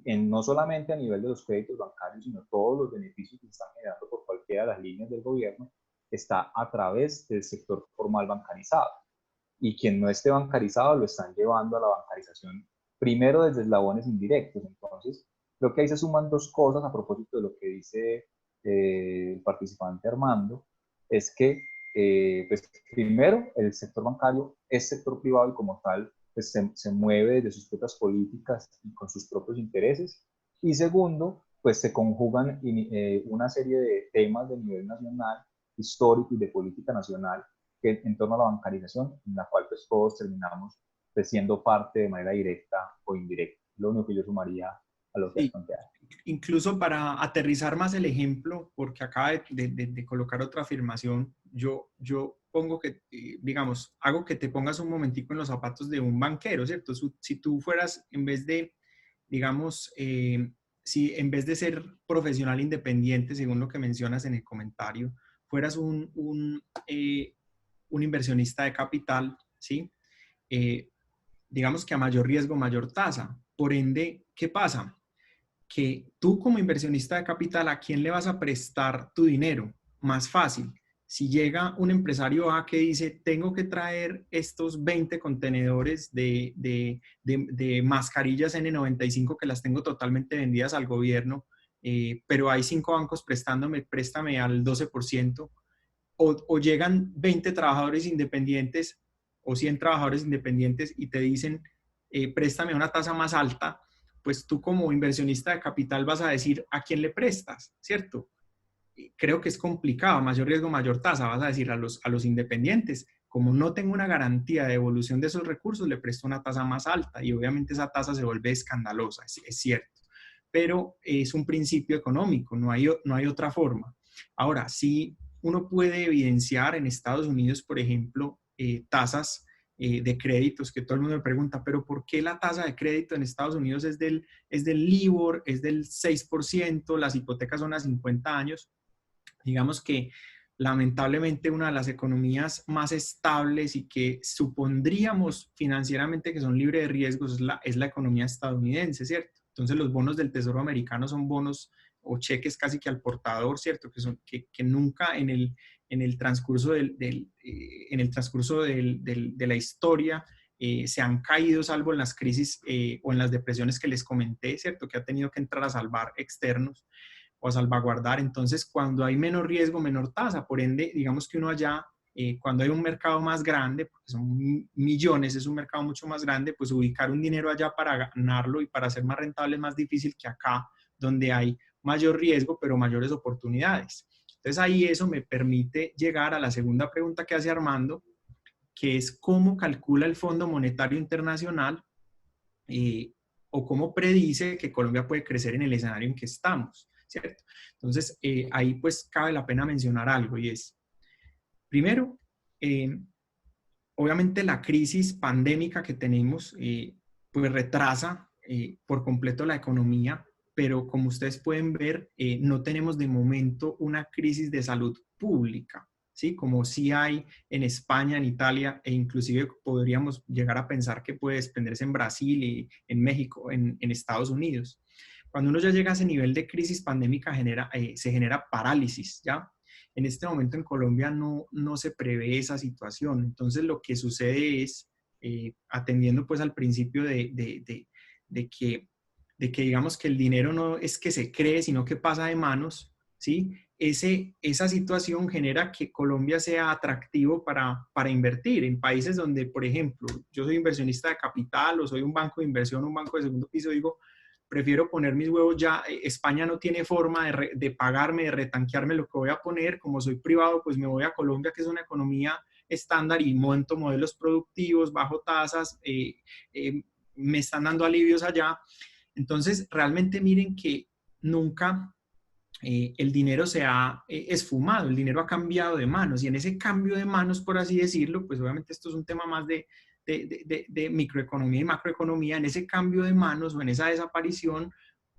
no solamente a nivel de los créditos bancarios, sino todos los beneficios que se están generando por cualquiera de las líneas del gobierno, está a través del sector formal bancarizado. Y quien no esté bancarizado lo están llevando a la bancarización primero desde eslabones indirectos. Entonces, creo que ahí se suman dos cosas a propósito de lo que dice el participante Armando, es que pues, primero el sector bancario es sector privado y como tal pues, se mueve desde sus propias políticas y con sus propios intereses. Y segundo, pues se conjugan una serie de temas de nivel nacional, histórico y de política nacional que, en torno a la bancarización, en la cual pues todos terminamos pues, siendo parte de manera directa o indirecta. Lo único que yo sumaría a lo que has Sí, planteado. incluso para aterrizar más el ejemplo, porque acaba de colocar otra afirmación, yo pongo que, digamos, hago que te pongas un momentico en los zapatos de un banquero, ¿cierto? Si tú fueras, en vez de, digamos, si en vez de ser profesional independiente, según lo que mencionas en el comentario, fueras un inversionista de capital, ¿sí? Digamos que a mayor riesgo, mayor tasa. Por ende, ¿qué pasa? Que tú como inversionista de capital, ¿a quién le vas a prestar tu dinero? Más fácil. Si llega un empresario A que dice, tengo que traer estos 20 contenedores de mascarillas N95 que las tengo totalmente vendidas al gobierno, pero hay 5 bancos prestándome, préstame al 12%, o llegan 20 trabajadores independientes o 100 trabajadores independientes y te dicen, préstame una tasa más alta, pues tú como inversionista de capital vas a decir a quién le prestas, ¿cierto? creo que es complicado, mayor riesgo, mayor tasa. Vas a decir a los independientes, como no tengo una garantía de devolución de esos recursos, le presto una tasa más alta y obviamente esa tasa se vuelve escandalosa, es cierto, pero es un principio económico, no hay otra forma. Ahora, sí, uno puede evidenciar en Estados Unidos, por ejemplo, tasas de créditos, que todo el mundo me pregunta, pero ¿por qué la tasa de crédito en Estados Unidos es del LIBOR, es del 6%, las hipotecas son a 50 años? Digamos que lamentablemente una de las economías más estables y que supondríamos financieramente que son libres de riesgos es la economía estadounidense, ¿cierto? Entonces los bonos del Tesoro americano son bonos o cheques casi que al portador, ¿cierto? Que nunca en el transcurso de la historia se han caído, salvo en las crisis o en las depresiones que les comenté, ¿cierto? Que ha tenido que entrar a salvar externos o a salvaguardar. Entonces, cuando hay menor riesgo, menor tasa. Por ende, digamos que uno allá, cuando hay un mercado más grande, porque son millones, es un mercado mucho más grande, pues ubicar un dinero allá para ganarlo y para ser más rentable es más difícil que acá, donde hay mayor riesgo, pero mayores oportunidades. Entonces, ahí eso me permite llegar a la segunda pregunta que hace Armando, que es cómo calcula el Fondo Monetario Internacional eh, o cómo predice que Colombia puede crecer en el escenario en que estamos, ¿cierto? Entonces, ahí pues cabe la pena mencionar algo y es, primero, eh, obviamente la crisis pandémica que tenemos pues retrasa por completo la economía, pero como ustedes pueden ver, no tenemos de momento una crisis de salud pública, ¿sí? Como sí hay en España, en Italia, e inclusive podríamos llegar a pensar que puede desprenderse en Brasil y en México, en Estados Unidos. Cuando uno ya llega a ese nivel de crisis pandémica, se genera parálisis, ¿ya? En este momento en Colombia no se prevé esa situación. Entonces lo que sucede es, atendiendo pues al principio de que digamos que el dinero no es que se cree, sino que pasa de manos, ¿sí? Esa situación genera que Colombia sea atractivo para invertir en países donde, por ejemplo, yo soy inversionista de capital o soy un banco de inversión, un banco de segundo piso, digo, prefiero poner mis huevos ya. España no tiene forma de pagarme, de retanquearme lo que voy a poner. Como soy privado, pues me voy a Colombia, que es una economía estándar, y monto modelos productivos, bajo tasas, me están dando alivios allá. Entonces, realmente miren que nunca el dinero se ha esfumado, el dinero ha cambiado de manos, y en ese cambio de manos, por así decirlo, pues obviamente esto es un tema más de microeconomía y macroeconomía. En ese cambio de manos o en esa desaparición,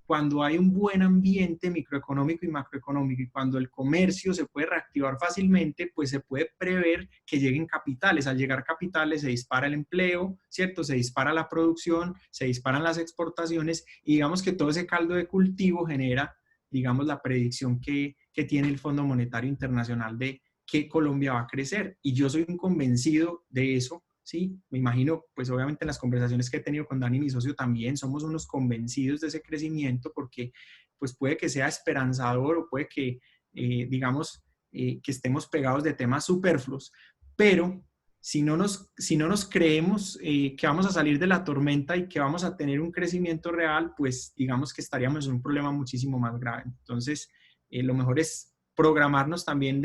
cuando hay un buen ambiente microeconómico y macroeconómico y cuando el comercio se puede reactivar fácilmente, pues se puede prever que lleguen capitales. Al llegar capitales se dispara el empleo, ¿cierto? Se dispara la producción, se disparan las exportaciones, y digamos que todo ese caldo de cultivo genera, digamos, la predicción que tiene el Fondo Monetario Internacional de que Colombia va a crecer. Y yo soy un convencido de eso, ¿sí? Me imagino, pues obviamente en las conversaciones que he tenido con Dani, mi socio, también somos unos convencidos de ese crecimiento, porque pues puede que sea esperanzador o puede que, digamos, que estemos pegados de temas superfluos, pero si no nos creemos que vamos a salir de la tormenta y que vamos a tener un crecimiento real, pues digamos que estaríamos en un problema muchísimo más grave. Entonces, lo mejor es programarnos también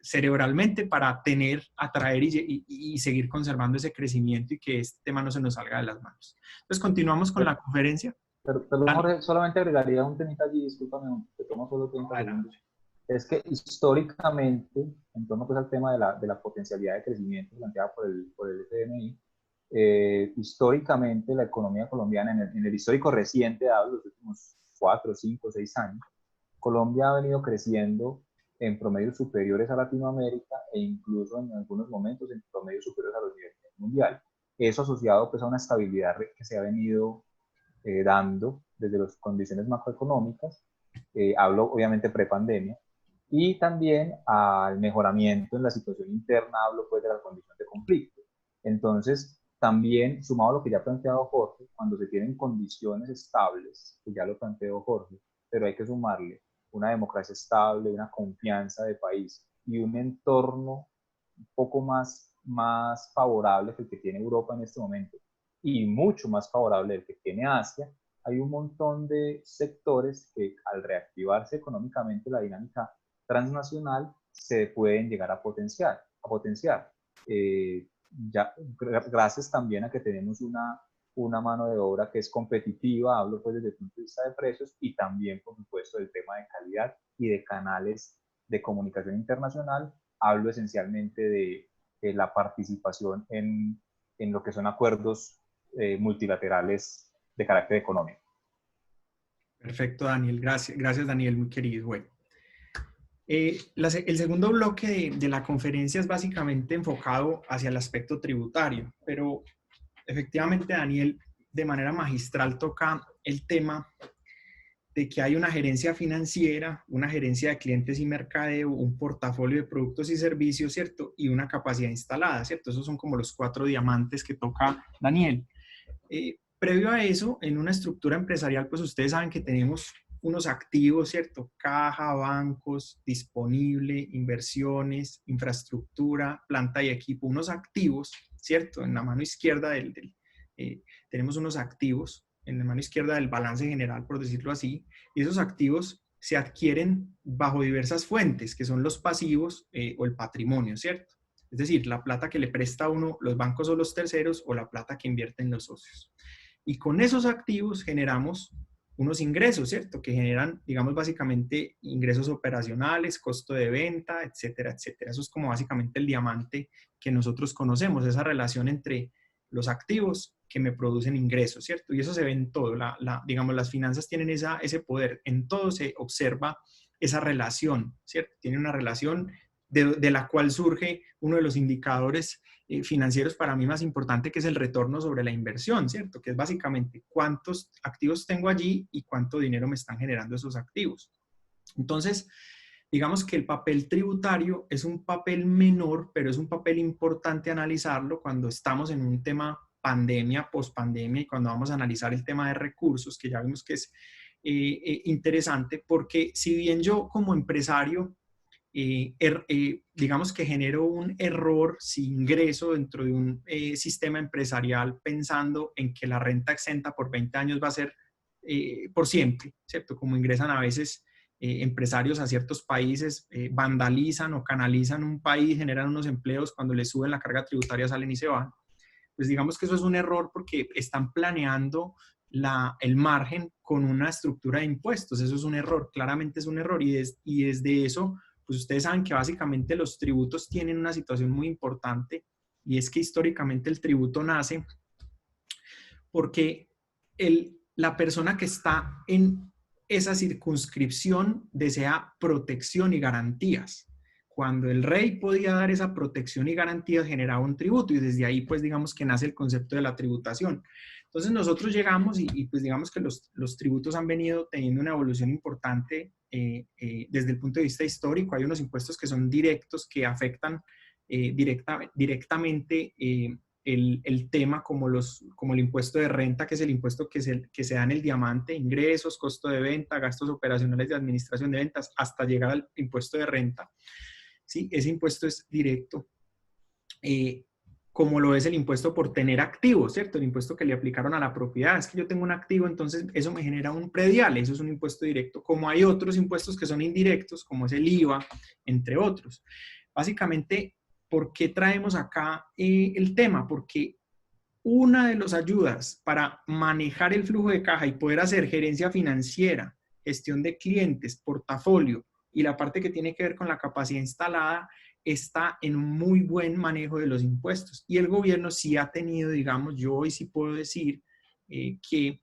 cerebralmente para atraer y seguir conservando ese crecimiento y que este tema no se nos salga de las manos. Entonces, continuamos con la conferencia. Perdón, Dani, Jorge, solamente agregaría un temita allí, discúlpame, te tomo solo 30 adelante. segundos. Es que históricamente, en torno pues, al tema de la potencialidad de crecimiento planteada por el FMI, históricamente la economía colombiana, en el histórico reciente, dado los últimos 4, 5, 6 años, Colombia ha venido creciendo en promedios superiores a Latinoamérica e incluso en algunos momentos en promedios superiores a los niveles mundiales. Eso asociado pues, a una estabilidad que se ha venido dando desde las condiciones macroeconómicas, hablo obviamente prepandemia, y también al mejoramiento en la situación interna, hablo pues de la condición de conflicto. Entonces, también sumado a lo que ya ha planteado Jorge, cuando se tienen condiciones estables, que ya lo planteó Jorge, pero hay que sumarle una democracia estable, una confianza de país y un entorno un poco más favorable que el que tiene Europa en este momento y mucho más favorable del que tiene Asia, hay un montón de sectores que al reactivarse económicamente la dinámica transnacional se pueden llegar a potenciar. Ya, gracias también a que tenemos una mano de obra que es competitiva, hablo pues desde el punto de vista de precios y también por supuesto del tema de calidad y de canales de comunicación internacional, hablo esencialmente de la participación en lo que son acuerdos multilaterales de carácter económico. Perfecto, Daniel. Gracias, gracias Daniel, muy querido. Bueno, el segundo bloque de la conferencia es básicamente enfocado hacia el aspecto tributario, pero efectivamente Daniel de manera magistral toca el tema de que hay una gerencia financiera, una gerencia de clientes y mercadeo, un portafolio de productos y servicios, ¿cierto? Y una capacidad instalada, ¿cierto? Esos son como los 4 diamantes que toca Daniel. Previo a eso, en una estructura empresarial, pues ustedes saben que tenemos unos activos, ¿cierto? Caja, bancos, disponible, inversiones, infraestructura, planta y equipo, unos activos, ¿cierto? En la mano izquierda tenemos unos activos, en la mano izquierda del balance general, por decirlo así, y esos activos se adquieren bajo diversas fuentes, que son los pasivos o el patrimonio, ¿cierto? Es decir, la plata que le presta a uno los bancos o los terceros o la plata que invierten los socios. Y con esos activos generamos unos ingresos, ¿cierto? Que generan, digamos, básicamente ingresos operacionales, costo de venta, etcétera, etcétera. Eso es como básicamente el diamante que nosotros conocemos, esa relación entre los activos que me producen ingresos, ¿cierto? Y eso se ve en todo. Digamos, las finanzas tienen ese poder. En todo se observa esa relación, ¿cierto? Tiene una relación de la cual surge uno de los indicadores financieros para mí más importante, que es el retorno sobre la inversión, ¿cierto? Que es básicamente cuántos activos tengo allí y cuánto dinero me están generando esos activos. Entonces, digamos que el papel tributario es un papel menor, pero es un papel importante analizarlo cuando estamos en un tema pandemia, pospandemia, y cuando vamos a analizar el tema de recursos, que ya vimos que es interesante, porque si bien yo como empresario digamos que genero un error si ingreso dentro de un sistema empresarial pensando en que la renta exenta por 20 años va a ser por siempre, ¿cierto? Como ingresan a veces empresarios a ciertos países, vandalizan o canalizan un país, generan unos empleos, cuando les suben la carga tributaria salen y se van. Pues digamos que eso es un error porque están planeando el margen con una estructura de impuestos. Eso es un error, claramente es un error, y desde eso pues ustedes saben que básicamente los tributos tienen una situación muy importante, y es que históricamente el tributo nace porque la persona que está en esa circunscripción desea protección y garantías. Cuando el rey podía dar esa protección y garantías, generaba un tributo, y desde ahí pues digamos que nace el concepto de la tributación. Entonces nosotros llegamos y pues digamos que los tributos han venido teniendo una evolución importante desde el punto de vista histórico. Hay unos impuestos que son directos, que afectan directamente el tema, como el impuesto de renta, que es el impuesto que se da en el diamante, ingresos, costo de venta, gastos operacionales de administración de ventas, hasta llegar al impuesto de renta. ¿Sí? Ese impuesto es directo. Como lo es el impuesto por tener activos, ¿cierto? El impuesto que le aplicaron a la propiedad. Es que yo tengo un activo, entonces eso me genera un predial, eso es un impuesto directo. Como hay otros impuestos que son indirectos, como es el IVA, entre otros. Básicamente, ¿por qué traemos acá el tema? Porque una de las ayudas para manejar el flujo de caja y poder hacer gerencia financiera, gestión de clientes, portafolio y la parte que tiene que ver con la capacidad instalada, está en un muy buen manejo de los impuestos. Y el gobierno sí ha tenido, digamos, yo hoy sí puedo decir que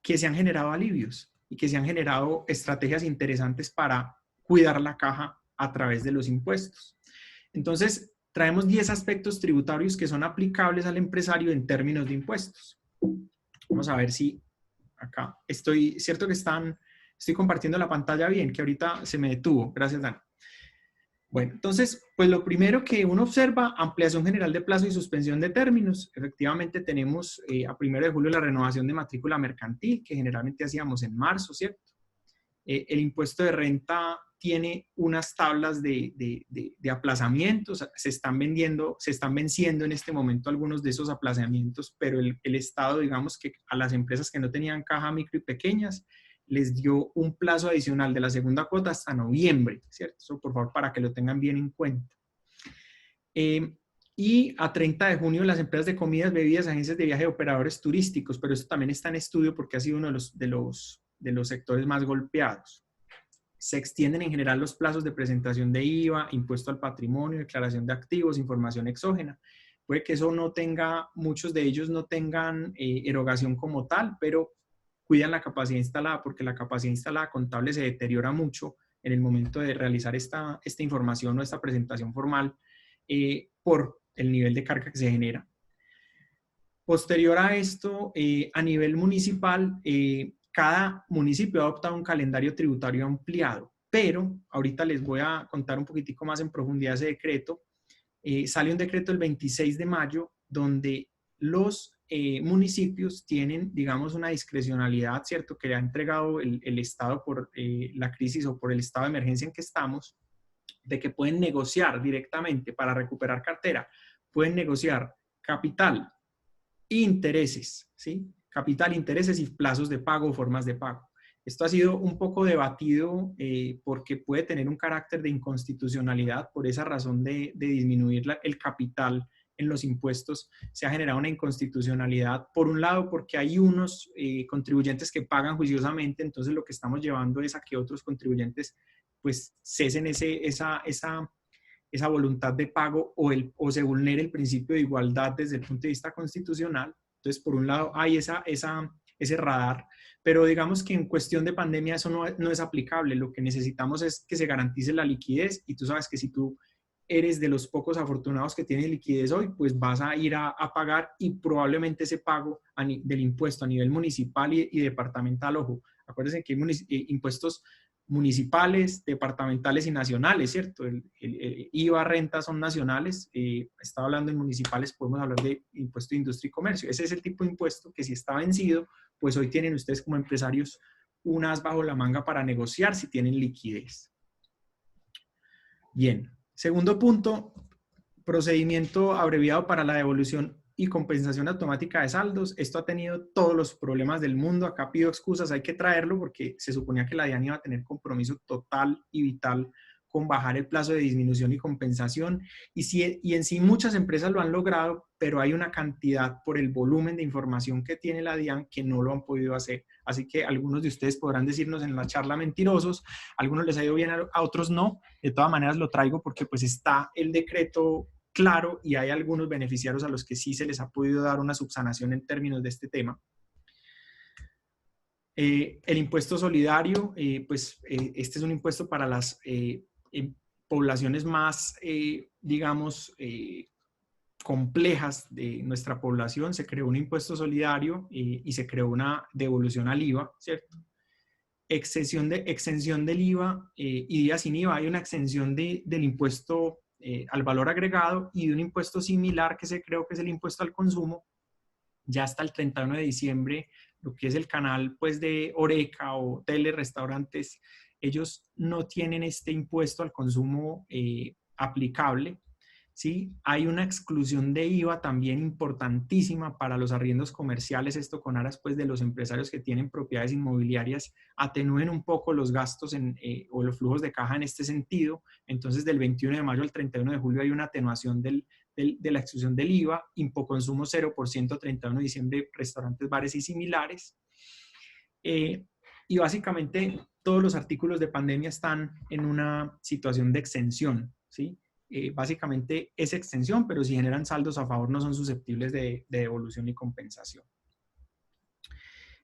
se han generado alivios y que se han generado estrategias interesantes para cuidar la caja a través de los impuestos. Entonces, traemos 10 aspectos tributarios que son aplicables al empresario en términos de impuestos. Vamos a ver si acá cierto que estoy compartiendo la pantalla bien, que ahorita se me detuvo. Gracias, Dan. Bueno, entonces, pues lo primero que uno observa, ampliación general de plazo y suspensión de términos. Efectivamente tenemos a 1 de julio la renovación de matrícula mercantil, que generalmente hacíamos en marzo, ¿cierto? El impuesto de renta tiene unas tablas de aplazamientos, se están venciendo en este momento algunos de esos aplazamientos, pero el Estado, digamos que a las empresas que no tenían caja micro y pequeñas, les dio un plazo adicional de la segunda cuota hasta noviembre, ¿cierto? Eso por favor para que lo tengan bien en cuenta. Y a 30 de junio las empresas de comidas, bebidas, agencias de viaje, operadores turísticos, pero eso también está en estudio porque ha sido uno de los sectores más golpeados. Se extienden en general los plazos de presentación de IVA, impuesto al patrimonio, declaración de activos, información exógena. Puede que eso no tenga, muchos de ellos no tengan erogación como tal, pero cuidan la capacidad instalada porque la capacidad instalada contable se deteriora mucho en el momento de realizar esta información o esta presentación formal por el nivel de carga que se genera. Posterior a esto, a nivel municipal, cada municipio ha adoptado un calendario tributario ampliado, pero ahorita les voy a contar un poquitico más en profundidad ese decreto. Sale un decreto el 26 de mayo donde los municipios tienen, digamos, una discrecionalidad, ¿cierto?, que le ha entregado el Estado por la crisis o por el estado de emergencia en que estamos, de que pueden negociar directamente para recuperar cartera, pueden negociar capital, intereses, ¿sí? Capital, intereses y plazos de pago o formas de pago. Esto ha sido un poco debatido porque puede tener un carácter de inconstitucionalidad por esa razón de disminuir el capital en los impuestos. Se ha generado una inconstitucionalidad, por un lado, porque hay unos contribuyentes que pagan juiciosamente, entonces lo que estamos llevando es a que otros contribuyentes pues cesen esa voluntad de pago o se vulnere el principio de igualdad desde el punto de vista constitucional. Entonces, por un lado, hay ese radar, pero digamos que en cuestión de pandemia eso no es aplicable. Lo que necesitamos es que se garantice la liquidez y tú sabes que si tú eres de los pocos afortunados que tienen liquidez hoy, pues vas a ir a pagar y probablemente ese pago del impuesto a nivel municipal y departamental, ojo, acuérdense que hay impuestos municipales, departamentales y nacionales, ¿cierto? El IVA, rentas son nacionales, estaba hablando en municipales, podemos hablar de impuesto de industria y comercio. Ese es el tipo de impuesto que si está vencido, pues hoy tienen ustedes como empresarios un as bajo la manga para negociar si tienen liquidez. Bien, segundo punto, procedimiento abreviado para la devolución y compensación automática de saldos. Esto ha tenido todos los problemas del mundo. Acá pido excusas, hay que traerlo porque se suponía que la DIAN iba a tener compromiso total y vital con bajar el plazo de disminución y compensación. Y en sí muchas empresas lo han logrado, pero hay una cantidad por el volumen de información que tiene la DIAN que no lo han podido hacer. Así que algunos de ustedes podrán decirnos en la charla mentirosos, a algunos les ha ido bien, a otros no. De todas maneras lo traigo porque pues está el decreto claro y hay algunos beneficiarios a los que sí se les ha podido dar una subsanación en términos de este tema. El impuesto solidario, este es un impuesto para las poblaciones más, digamos, complejas de nuestra población. Se creó un impuesto solidario y se creó una devolución al IVA, ¿cierto? Exención del IVA y días sin IVA. Hay una exención del impuesto al valor agregado y de un impuesto similar que se creó, que es el impuesto al consumo, ya hasta el 31 de diciembre, lo que es el canal pues de Horeca o hoteles, restaurantes, ellos no tienen este impuesto al consumo aplicable, ¿sí? Hay una exclusión de IVA también importantísima para los arriendos comerciales, esto con aras pues de los empresarios que tienen propiedades inmobiliarias atenúen un poco los gastos o los flujos de caja en este sentido. Entonces del 21 de mayo al 31 de julio hay una atenuación de la exclusión del IVA, Impoconsumo 0%, 31 de diciembre, restaurantes, bares y similares. Y básicamente todos los artículos de pandemia están en una situación de exención, ¿sí? Básicamente es extensión, pero si generan saldos a favor no son susceptibles de devolución y compensación.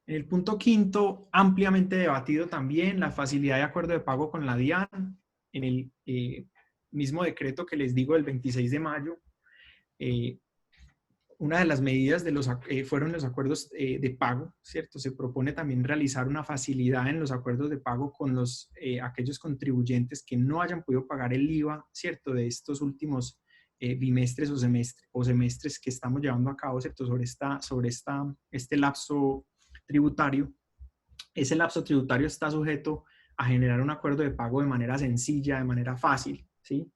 En el punto quinto, ampliamente debatido también, la facilidad de acuerdo de pago con la DIAN. En el mismo decreto que les digo del 26 de mayo, una de las medidas fueron los acuerdos de pago, ¿cierto? Se propone también realizar una facilidad en los acuerdos de pago con aquellos contribuyentes que no hayan podido pagar el IVA, ¿cierto? De estos últimos bimestres o semestres que estamos llevando a cabo, ¿cierto? Sobre este lapso tributario. Ese lapso tributario está sujeto a generar un acuerdo de pago de manera sencilla, de manera fácil, ¿sí?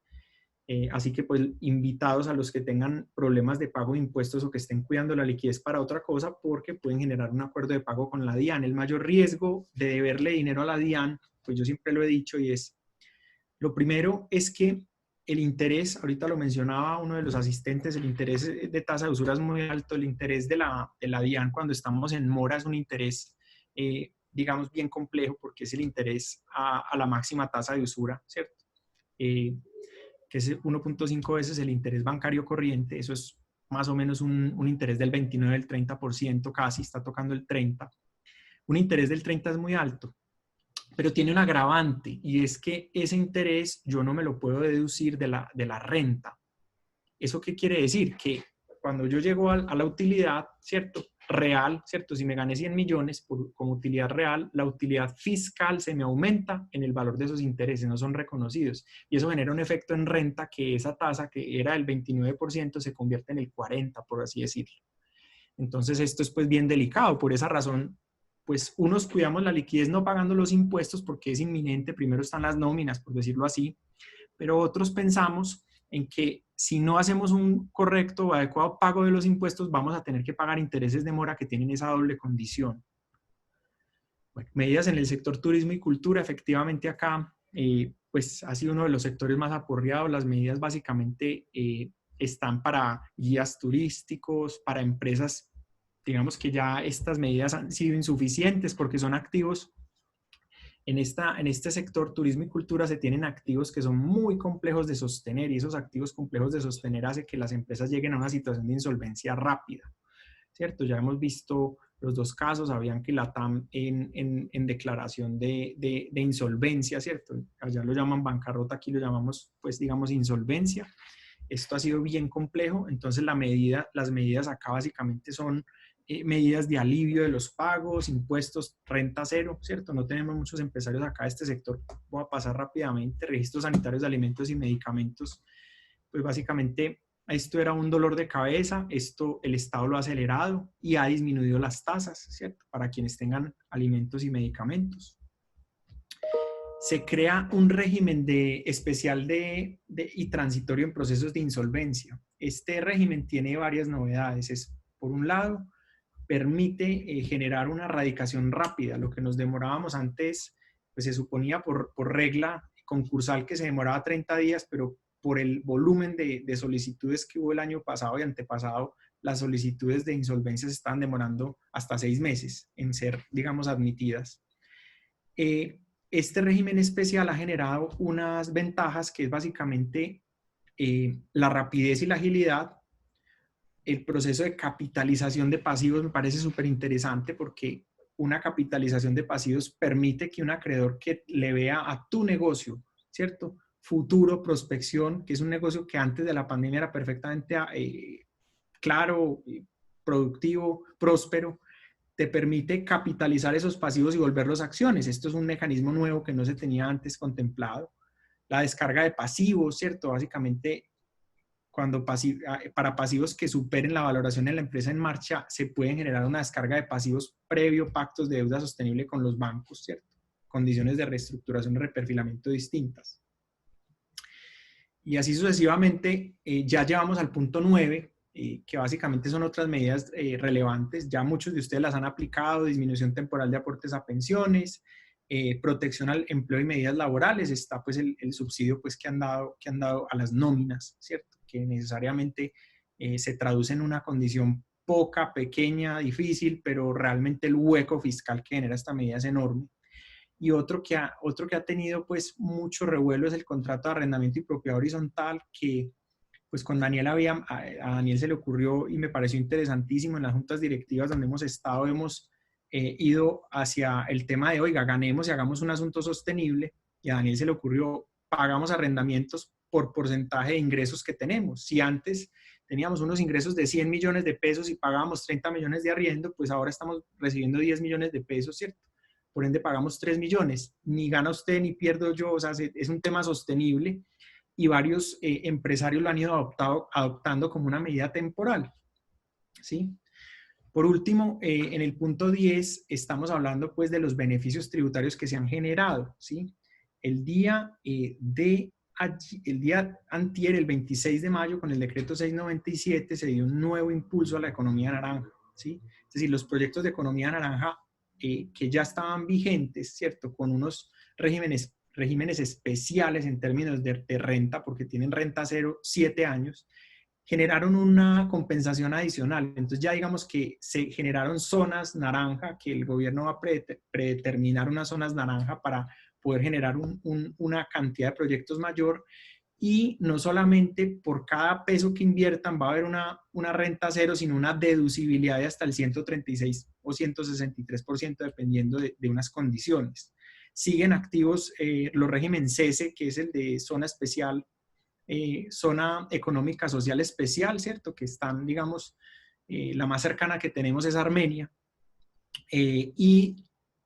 Así que pues invitados a los que tengan problemas de pago de impuestos o que estén cuidando la liquidez para otra cosa, porque pueden generar un acuerdo de pago con la DIAN. El mayor riesgo de deberle dinero a la DIAN, pues yo siempre lo he dicho, y es, lo primero es que el interés, ahorita lo mencionaba uno de los asistentes, el interés de tasa de usura es muy alto. El interés de la DIAN cuando estamos en mora es un interés, digamos, bien complejo, porque es el interés a la máxima tasa de usura, ¿cierto? Que es 1.5 veces el interés bancario corriente. Eso es más o menos un interés del 29, del 30%, casi está tocando el 30%. Un interés del 30% es muy alto, pero tiene un agravante, y es que ese interés yo no me lo puedo deducir de la renta. ¿Eso qué quiere decir? Que cuando yo llego a la utilidad, ¿cierto? Real, ¿cierto? Si me gané 100 millones como utilidad real, la utilidad fiscal se me aumenta en el valor de esos intereses, no son reconocidos. Y eso genera un efecto en renta, que esa tasa que era del 29% se convierte en el 40%, por así decirlo. Entonces esto es pues bien delicado. Por esa razón, pues unos cuidamos la liquidez no pagando los impuestos porque es inminente, primero están las nóminas, por decirlo así, pero otros pensamos en que si no hacemos un correcto o adecuado pago de los impuestos, vamos a tener que pagar intereses de mora que tienen esa doble condición. Bueno, medidas en el sector turismo y cultura, efectivamente acá, pues ha sido uno de los sectores más aporreados. Las medidas básicamente están para guías turísticos, para empresas. Digamos que ya estas medidas han sido insuficientes porque son activos. En este sector turismo y cultura se tienen activos que son muy complejos de sostener, y esos activos complejos de sostener hace que las empresas lleguen a una situación de insolvencia rápida, ¿cierto? Ya hemos visto los dos casos, Avianca y Latam en declaración de insolvencia, ¿cierto? Allá lo llaman bancarrota, aquí lo llamamos, pues digamos, insolvencia. Esto ha sido bien complejo. Entonces las medidas acá básicamente son medidas de alivio de los pagos, impuestos, renta cero, ¿cierto? No tenemos muchos empresarios acá de este sector. Voy a pasar rápidamente. Registros sanitarios de alimentos y medicamentos. Pues básicamente esto era un dolor de cabeza. Esto el Estado lo ha acelerado y ha disminuido las tasas, ¿cierto? Para quienes tengan alimentos y medicamentos. Se crea un régimen especial y transitorio en procesos de insolvencia. Este régimen tiene varias novedades. Por un lado, permite generar una erradicación rápida. Lo que nos demorábamos antes, pues se suponía por regla concursal que se demoraba 30 días, pero por el volumen de solicitudes que hubo el año pasado y antepasado, las solicitudes de insolvencia se están demorando hasta 6 meses en ser, digamos, admitidas. Este régimen especial ha generado unas ventajas, que es básicamente la rapidez y la agilidad. El proceso de capitalización de pasivos me parece súper interesante, porque una capitalización de pasivos permite que un acreedor que le vea a tu negocio, ¿cierto? Futuro, prospección, que es un negocio que antes de la pandemia era perfectamente claro, productivo, próspero, te permite capitalizar esos pasivos y volverlos acciones. Esto es un mecanismo nuevo que no se tenía antes contemplado. La descarga de pasivos, ¿cierto? Básicamente, para pasivos que superen la valoración de la empresa en marcha, se pueden generar una descarga de pasivos previo pactos de deuda sostenible con los bancos, ¿cierto? Condiciones de reestructuración y reperfilamiento distintas. Y así sucesivamente, ya llevamos al punto 9, que básicamente son otras medidas relevantes. Ya muchos de ustedes las han aplicado: disminución temporal de aportes a pensiones, protección al empleo y medidas laborales. Está pues el subsidio pues que han dado a las nóminas, ¿cierto? Que necesariamente se traduce en una condición poca, pequeña, difícil, pero realmente el hueco fiscal que genera esta medida es enorme. Y otro que ha tenido pues mucho revuelo es el contrato de arrendamiento y propiedad horizontal, que pues con Daniel a Daniel se le ocurrió y me pareció interesantísimo. En las juntas directivas donde hemos estado hemos ido hacia el tema de, oiga, ganemos y hagamos un asunto sostenible, y a Daniel se le ocurrió: pagamos arrendamientos por porcentaje de ingresos que tenemos. Si antes teníamos unos ingresos de 100 millones de pesos y pagábamos 30 millones de arriendo, pues ahora estamos recibiendo 10 millones de pesos, ¿cierto? Por ende pagamos 3 millones. Ni gana usted ni pierdo yo. O sea, es un tema sostenible, y varios empresarios lo han ido adoptando como una medida temporal, ¿sí? Por último, en el punto 10 estamos hablando pues de los beneficios tributarios que se han generado, ¿sí? El día antier, el 26 de mayo, con el decreto 697, se dio un nuevo impulso a la economía naranja, ¿sí? Es decir, los proyectos de economía naranja que ya estaban vigentes, ¿cierto? Con unos regímenes especiales en términos de renta, porque tienen renta cero 7 años, generaron una compensación adicional. Entonces ya digamos que se generaron zonas naranja, que el gobierno va a predeterminar unas zonas naranja para poder generar una cantidad de proyectos mayor, y no solamente por cada peso que inviertan va a haber una renta cero, sino una deducibilidad de hasta el 136 o 163%, dependiendo de unas condiciones. Siguen activos los regímenes CESE, que es el de zona especial, zona económica social especial, ¿cierto? Que están, digamos, la más cercana que tenemos es Armenia. Y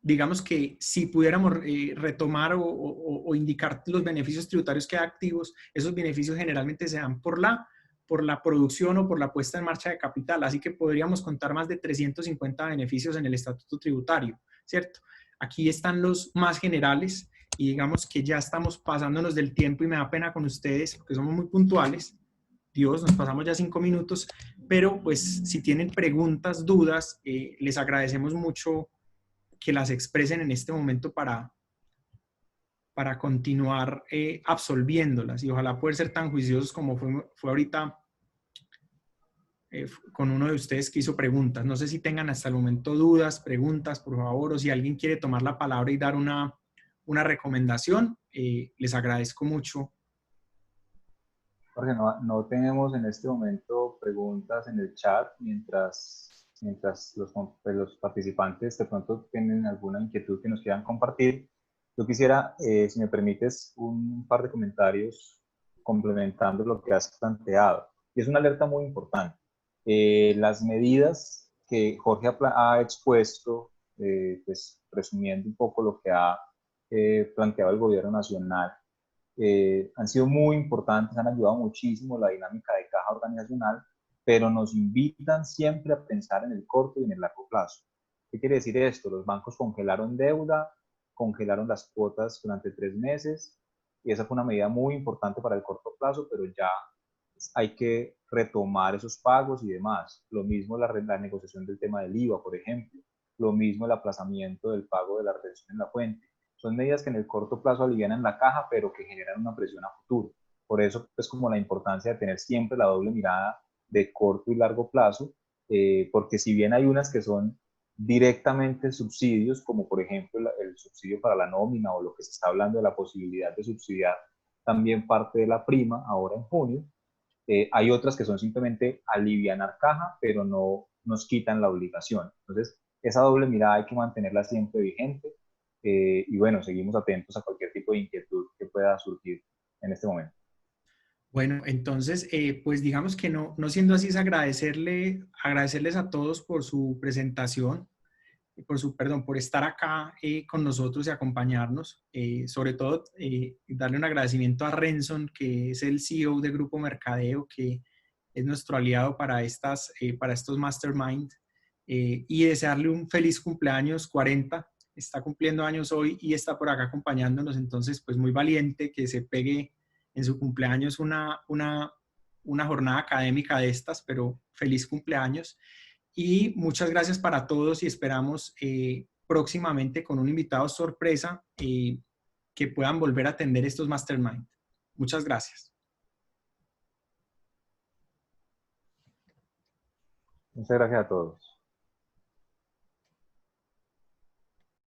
digamos que si pudiéramos retomar o indicar los beneficios tributarios que hay activos, esos beneficios generalmente se dan por la producción o por la puesta en marcha de capital, así que podríamos contar más de 350 beneficios en el estatuto tributario, ¿cierto? Aquí están los más generales, y digamos que ya estamos pasándonos del tiempo y me da pena con ustedes porque somos muy puntuales. Dios, nos pasamos ya 5 minutos, pero pues si tienen preguntas, dudas, les agradecemos mucho que las expresen en este momento para continuar absolviéndolas, y ojalá poder ser tan juiciosos como fue ahorita con uno de ustedes que hizo preguntas. No sé si tengan hasta el momento dudas, preguntas, por favor, o si alguien quiere tomar la palabra y dar una recomendación, les agradezco mucho. Jorge, no tenemos en este momento preguntas en el chat mientras los participantes de pronto tienen alguna inquietud que nos quieran compartir. Yo quisiera, si me permites, un par de comentarios complementando lo que has planteado. Y es una alerta muy importante. Las medidas que Jorge ha expuesto, pues resumiendo un poco lo que ha planteado el gobierno nacional, han sido muy importantes, han ayudado muchísimo la dinámica de caja organizacional, pero nos invitan siempre a pensar en el corto y en el largo plazo. ¿Qué quiere decir esto? Los bancos congelaron deuda, congelaron las cuotas durante 3 meses, y esa fue una medida muy importante para el corto plazo, pero ya hay que retomar esos pagos y demás. Lo mismo la negociación del tema del IVA, por ejemplo. Lo mismo el aplazamiento del pago de la retención en la fuente. Son medidas que en el corto plazo alivianan la caja, pero que generan una presión a futuro. Por eso es como la importancia de tener siempre la doble mirada de corto y largo plazo, porque si bien hay unas que son directamente subsidios, como por ejemplo el subsidio para la nómina, o lo que se está hablando de la posibilidad de subsidiar también parte de la prima ahora en junio, hay otras que son simplemente alivianar caja, pero no nos quitan la obligación. Entonces, esa doble mirada hay que mantenerla siempre vigente, y bueno, seguimos atentos a cualquier tipo de inquietud que pueda surgir en este momento. Bueno, entonces, pues digamos que no siendo así, es agradecerles a todos por su presentación, por estar acá con nosotros y acompañarnos. Sobre todo, darle un agradecimiento a Renson, que es el CEO de Grupo Mercadeo, que es nuestro aliado para estos Mastermind, y desearle un feliz cumpleaños 40. Está cumpliendo años hoy y está por acá acompañándonos, entonces pues muy valiente que se pegue en su cumpleaños una jornada académica de estas, pero feliz cumpleaños. Y muchas gracias para todos, y esperamos próximamente con un invitado sorpresa que puedan volver a atender estos Mastermind. Muchas gracias. Muchas gracias a todos.